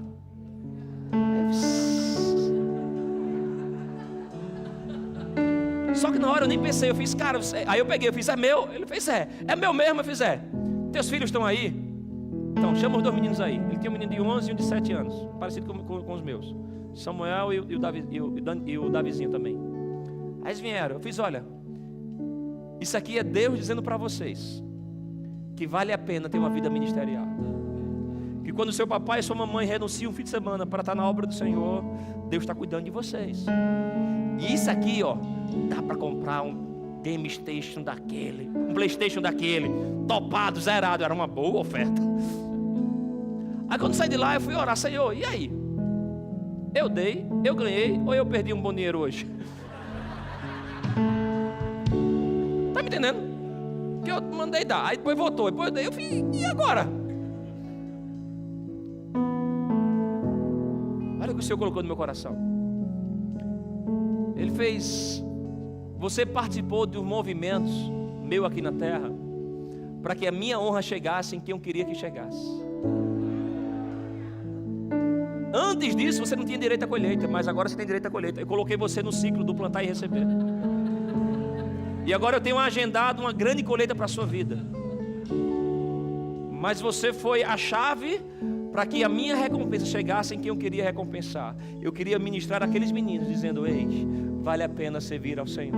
Só que na hora eu nem pensei, eu fiz: cara, aí eu peguei, eu fiz: é meu? Ele fez: é meu mesmo? Eu fiz: teus filhos estão aí? Então chama os 2 meninos aí. Ele tinha um menino de 11 e um de 7 anos, parecido com os meus, Samuel e o Davizinho também. Aí eles vieram, eu fiz: olha, isso aqui é Deus dizendo para vocês que vale a pena ter uma vida ministerial, que quando seu papai e sua mamãe renunciam um fim de semana para estar na obra do Senhor, Deus está cuidando de vocês. E isso aqui, ó, dá para comprar um Game Station daquele, um PlayStation daquele, topado, zerado. Era uma boa oferta. Aí quando saí de lá, eu fui orar: Senhor, e aí? Eu dei, eu ganhei, ou eu perdi um bom dinheiro hoje? Tá me entendendo? Que eu mandei dar, aí depois voltou, depois eu dei, eu fiz, e agora? Olha o que o Senhor colocou no meu coração. Ele fez: você participou de um movimento meu aqui na terra, para que a minha honra chegasse em quem eu queria que chegasse. Antes disso você não tinha direito à colheita, mas agora você tem direito à colheita. Eu coloquei você no ciclo do plantar e receber. E agora eu tenho agendado uma grande colheita para a sua vida. Mas você foi a chave para que a minha recompensa chegasse em quem eu queria recompensar. Eu queria ministrar aqueles meninos dizendo: ei, vale a pena servir ao Senhor.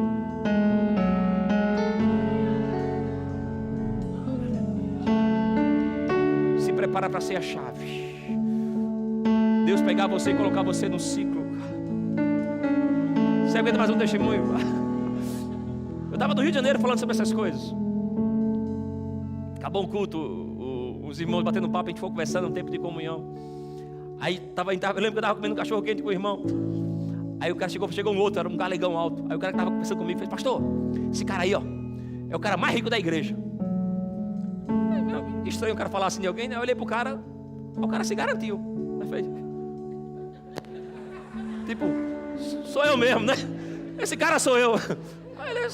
Se prepara para ser a chave. Deus pegar você e colocar você no ciclo. Você aguenta mais um testemunho? Eu estava no Rio de Janeiro falando sobre essas coisas. Acabou um culto, os irmãos batendo papo, a gente foi conversando, um tempo de comunhão. Aí eu lembro que eu estava comendo um cachorro quente com o irmão. Aí o cara chegou um outro, era um galegão alto. Aí o cara que estava conversando comigo fez: pastor, esse cara aí, ó, é o cara mais rico da igreja. Aí, estranho o cara falar assim de alguém, né? Eu olhei pro cara, o cara se garantiu. Aí fez: tipo, sou eu mesmo, né? Esse cara sou eu. Aí ele,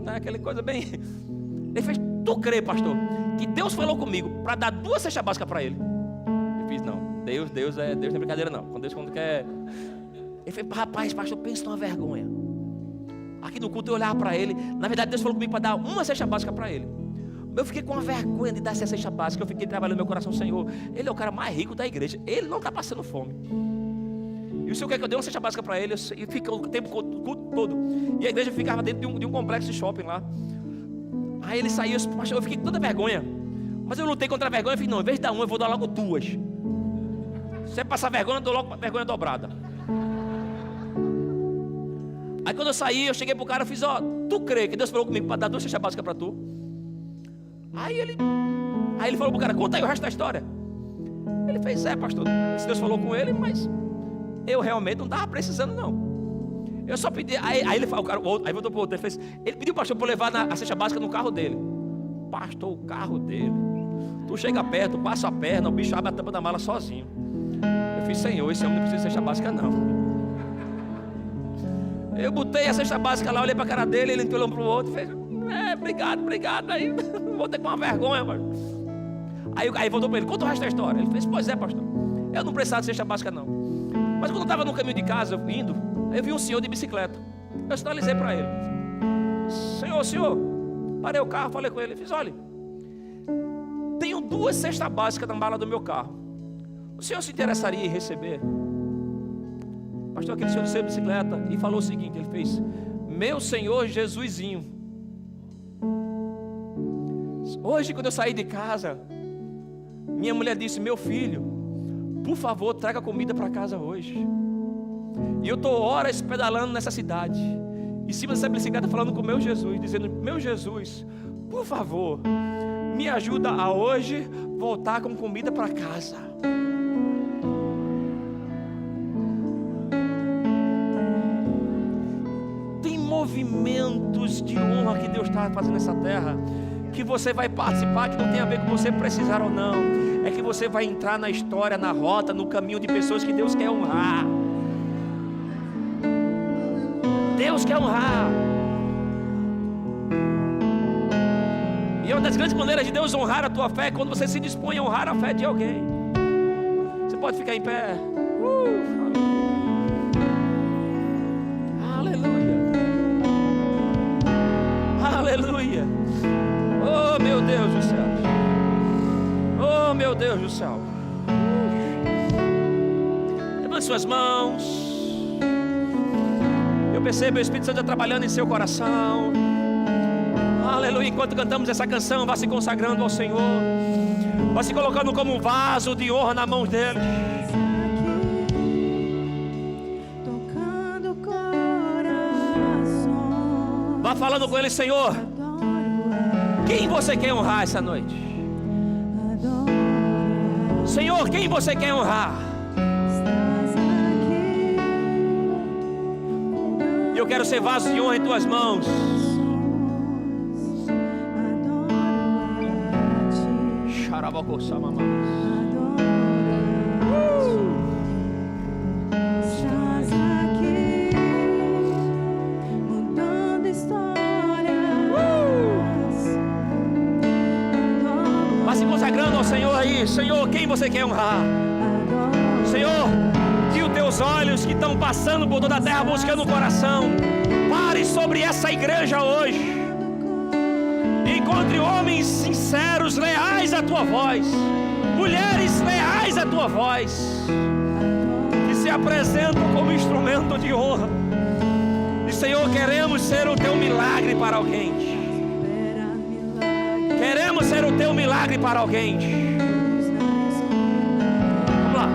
não é aquela coisa bem. Ele fez: tu crê, pastor, que Deus falou comigo para dar 2 cestas básicas para ele? Eu fiz: não, Deus não é brincadeira não. Com Deus, quando quer. Ele fez: rapaz, pastor, pensa numa vergonha. Aqui no culto eu olhava para ele. Na verdade Deus falou comigo para dar 1 cesta básica para ele. Eu fiquei com uma vergonha de dar essa cesta básica. Eu fiquei trabalhando no meu coração: Senhor, ele é o cara mais rico da igreja, ele não está passando fome. E o Senhor quer que eu dê 1 cesta básica para ele? E fica o tempo todo. E a igreja ficava dentro de um complexo de shopping lá. Aí ele saiu, eu fiquei com tanta vergonha. Mas eu lutei contra a vergonha. Eu falei: não, em vez de dar 1, eu vou dar logo 2. Se é passar vergonha, eu dou logo vergonha dobrada. Aí quando eu saí, eu cheguei pro cara e fiz: ó, tu crê que Deus falou comigo para dar 2 cestas básicas para tu? Aí ele falou pro cara: conta aí o resto da história. Ele fez: é, pastor, se Deus falou com ele, mas eu realmente não estava precisando não. Eu só pedi. Aí ele falou, aí voltou pro outro. Ele pediu, pastor, para eu levar a cesta básica no carro dele. Pastor, o carro dele, tu chega perto, passa a perna, o bicho abre a tampa da mala sozinho. Eu fiz: Senhor, esse homem não precisa de cesta básica não. Eu botei a cesta básica lá, olhei para a cara dele, ele olhou para o outro e fez: obrigado. Aí vou ter com uma vergonha, mano. Aí voltou para ele: conta o resto da história. Ele fez: pois é, pastor, eu não precisava de cesta básica não. Mas quando eu estava no caminho de casa, indo, eu vi um senhor de bicicleta. Eu sinalizei para ele: senhor, parei o carro, falei com ele, fiz: olha, tenho 2 cestas básicas na mala do meu carro. O senhor se interessaria em receber? Pastor, aquele senhor desceu de bicicleta e falou o seguinte: ele fez: meu Senhor Jesusinho, hoje quando eu saí de casa, minha mulher disse: meu filho, por favor, traga comida para casa hoje. E eu estou horas pedalando nessa cidade, em cima dessa bicicleta, falando com o meu Jesus, dizendo: meu Jesus, por favor, me ajuda a hoje voltar com comida para casa. Tem movimentos de honra que Deus está fazendo nessa terra, que você vai participar, que não tem a ver com você precisar ou não. É que você vai entrar na história, na rota, no caminho de pessoas que Deus quer honrar. Deus quer honrar. E uma das grandes maneiras de Deus honrar a tua fé é quando você se dispõe a honrar a fé de alguém. Você pode ficar em pé. Aleluia. Aleluia. Oh, meu Deus do céu. Oh, meu Deus do céu. Levante suas mãos. Eu percebo o Espírito Santo trabalhando em seu coração. Aleluia. Enquanto cantamos essa canção, vá se consagrando ao Senhor. Vá se colocando como um vaso de honra na mão dele. Vá falando com ele: Senhor, quem você quer honrar essa noite? Senhor, quem você quer honrar? E eu quero ser vaso de honra em tuas mãos. Estás aqui, mudando histórias. Vai se consagrando ao Senhor aí. Senhor, quem você quer honrar? Senhor, que os teus olhos que estão passando por toda a terra buscando o coração, pare sobre essa igreja hoje. Encontre homens sinceros, leais à tua voz, mulheres leais à tua voz, que se apresentam como instrumento de honra. E Senhor, queremos ser o teu milagre para alguém. Queremos ser o teu milagre para alguém. Vamos lá.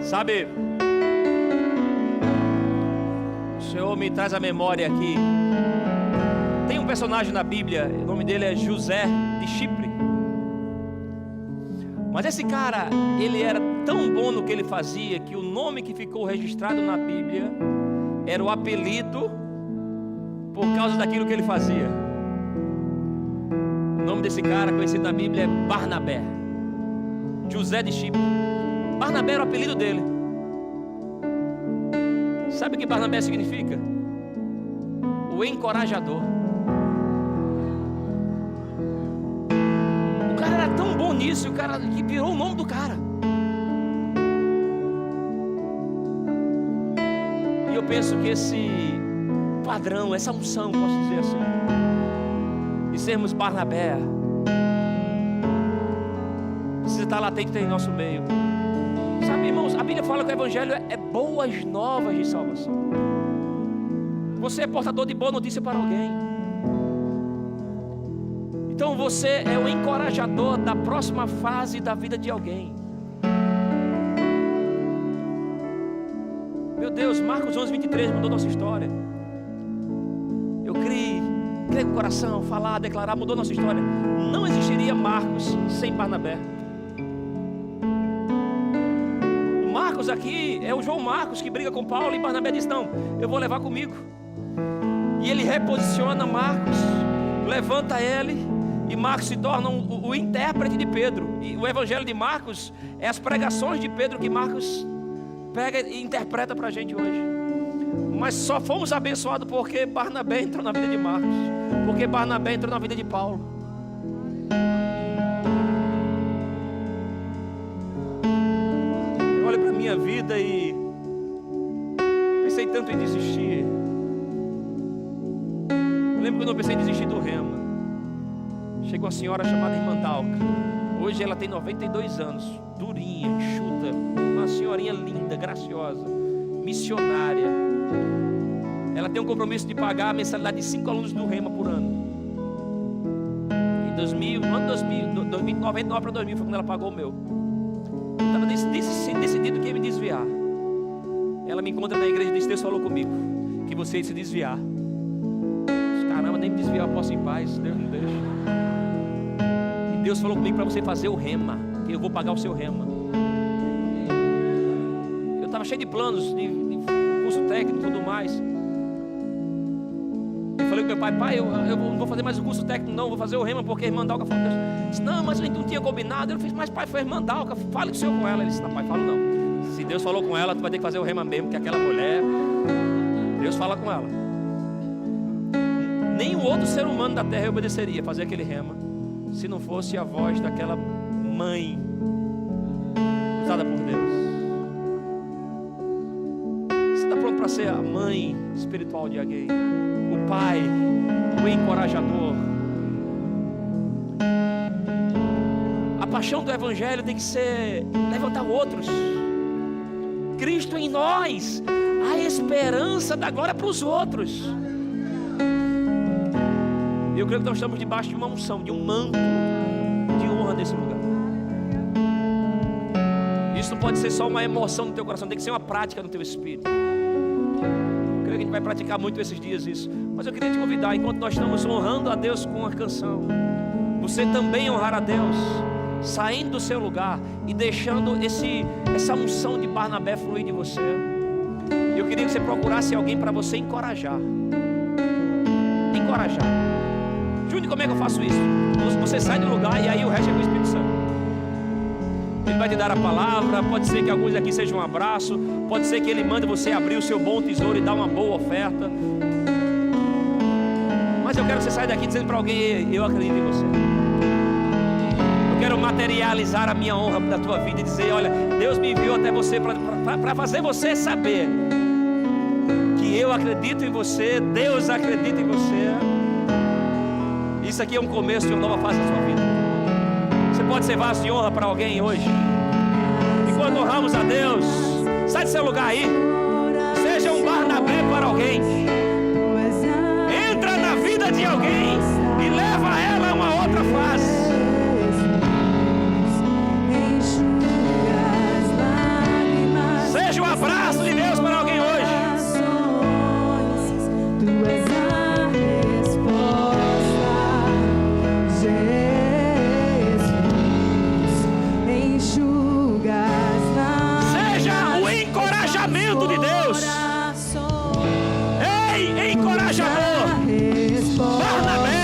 Sabe, o Senhor me traz a memória aqui. Tem um personagem na Bíblia, o nome dele é José de Chipre. Mas esse cara, ele era tão bom no que ele fazia, que o nome que ficou registrado na Bíblia era o apelido por causa daquilo que ele fazia. O nome desse cara conhecido na Bíblia é Barnabé, José de Chipre. Barnabé era o apelido dele. Sabe o que Barnabé significa? O encorajador. O cara era tão bom nisso, o cara que virou o nome do cara. E eu penso que esse padrão, essa unção, posso dizer assim, de sermos Barnabé, precisa estar latente em nosso meio. Sabe, irmãos, a Bíblia fala que o Evangelho é boas novas de salvação. Você é portador de boa notícia para alguém. Então você é o encorajador da próxima fase da vida de alguém. Meu Deus, Marcos 11:23 mudou nossa história. Eu criei com o coração, falar, declarar, mudou nossa história. Não existiria Marcos sem Barnabé. Marcos aqui é o João Marcos que briga com Paulo, e Barnabé diz: não, eu vou levar comigo. E ele reposiciona Marcos, levanta ele, e Marcos se torna o intérprete de Pedro. E o evangelho de Marcos é as pregações de Pedro que Marcos pega e interpreta para a gente hoje. Mas só fomos abençoados porque Barnabé entrou na vida de Marcos, porque Barnabé entrou na vida de Paulo. Eu olho para a minha vida e pensei tanto em desistir. Eu lembro quando eu pensei em desistir do rema. Chegou uma senhora chamada Irmã Dalca. Hoje ela tem 92 anos, durinha, enxuta, uma senhorinha linda, graciosa, missionária. Ela tem um compromisso de pagar a mensalidade de 5 alunos do rema por ano. Em 99 para 2000 foi quando ela pagou o meu. Eu estava decidido que ia me desviar. Ela me encontra na igreja e diz: Deus falou comigo que você ia se desviar. Caramba, nem me desviar eu posso ir em paz, Deus não deixa. E Deus falou comigo para você fazer o rema, que eu vou pagar o seu rema. Eu estava cheio de planos, de curso técnico e tudo mais. Eu falei com meu pai: eu não vou fazer mais o curso técnico não, vou fazer o rema porque a irmã Dalca falou. Eu disse: não, mas a gente não tinha combinado. Eu fiz: mas pai, foi a irmã Dalca, fale com o senhor com ela. Ele disse: não, pai, falo não. Se Deus falou com ela, tu vai ter que fazer o rema mesmo, que aquela mulher, Deus fala com ela. Nenhum outro ser humano da terra obedeceria fazer aquele rema, se não fosse a voz daquela mãe usada por Deus. Você está pronto para ser a mãe espiritual de alguém, o pai, o encorajador? A paixão do evangelho tem que ser levantar outros. Cristo em nós, a esperança da glória para os outros. Eu creio que nós estamos debaixo de uma unção, de um manto de honra nesse lugar. Isso não pode ser só uma emoção no teu coração, tem que ser uma prática no teu espírito. Eu creio que a gente vai praticar muito esses dias isso. Mas eu queria te convidar, enquanto nós estamos honrando a Deus com a canção, você também honrar a Deus, saindo do seu lugar e deixando essa unção de Barnabé fluir de você. Eu queria que você procurasse alguém para você encorajar. Encorajar. Júnior, como é que eu faço isso? Você sai do lugar e aí o resto é com o Espírito Santo. Ele vai te dar a palavra. Pode ser que alguns aqui seja um abraço, pode ser que ele mande você abrir o seu bom tesouro e dar uma boa oferta. Mas eu quero que você saia daqui dizendo para alguém: eu acredito em você. Eu quero materializar a minha honra da tua vida e dizer: olha, Deus me enviou até você para fazer você saber que eu acredito em você, Deus acredita em você. Isso aqui é um começo de uma nova fase da sua vida. Você pode ser vaso de honra para alguém hoje. Enquanto honramos a Deus, sai do seu lugar aí. Seja um Barnabé para alguém. Entra na vida de alguém e leva ela a uma outra fase. Seja um abraço de Deus para alguém hoje. De Deus. Ei, encorajador Barnabé.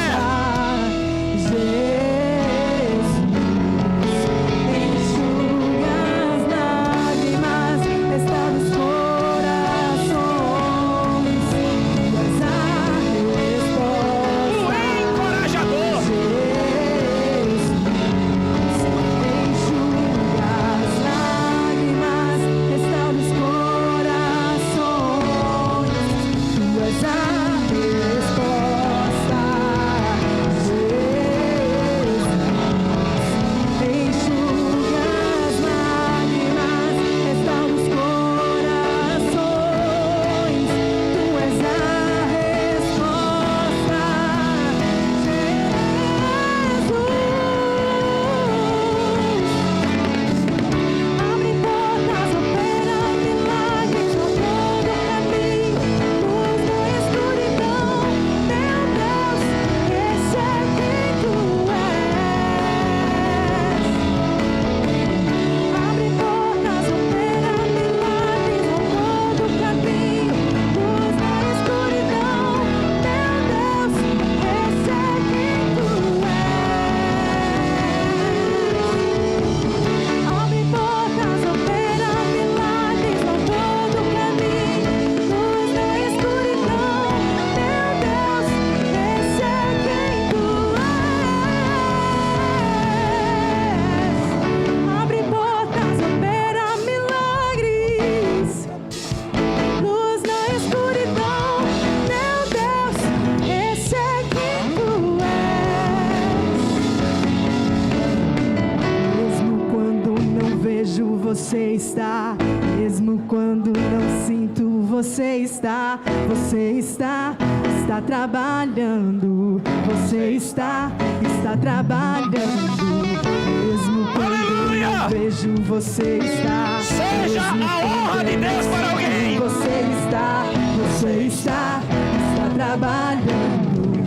você está trabalhando. Você está trabalhando. Mesmo quando Aleluia! não vejo, você está. Seja a honra de Deus para alguém. Você está trabalhando.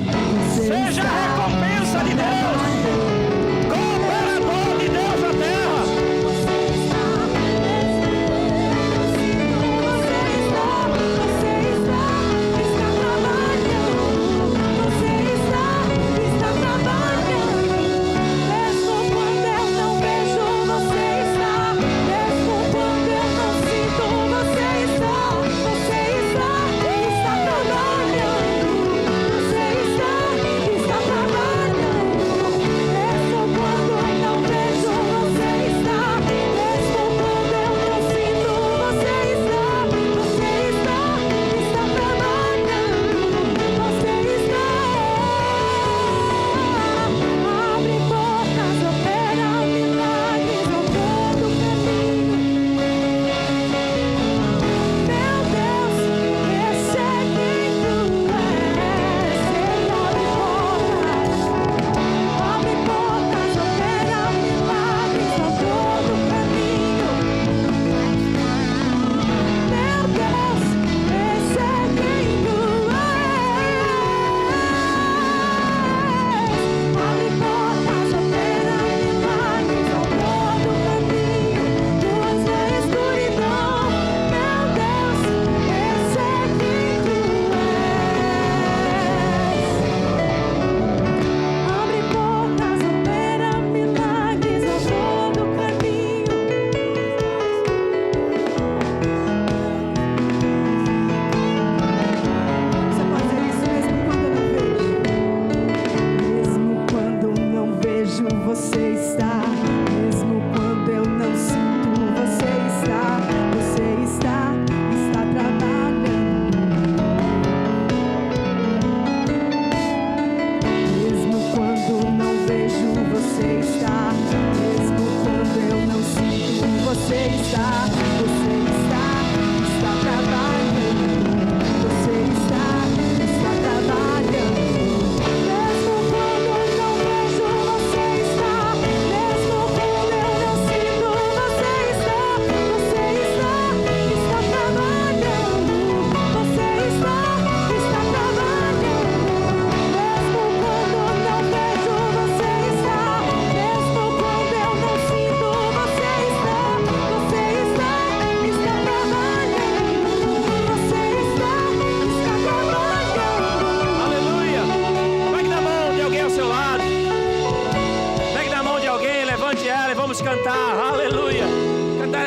Você Seja a está recompensa de Deus. Cooperador de Deus na terra.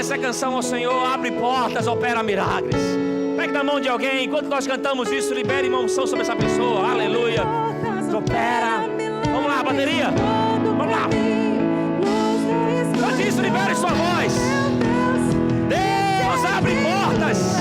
Essa canção ao Senhor, abre portas, opera milagres. Pegue na mão de alguém, enquanto nós cantamos isso, libere uma unção sobre essa pessoa, aleluia. Opera, vamos lá, bateria, vamos lá. Cante isso, libere sua voz. Deus abre portas.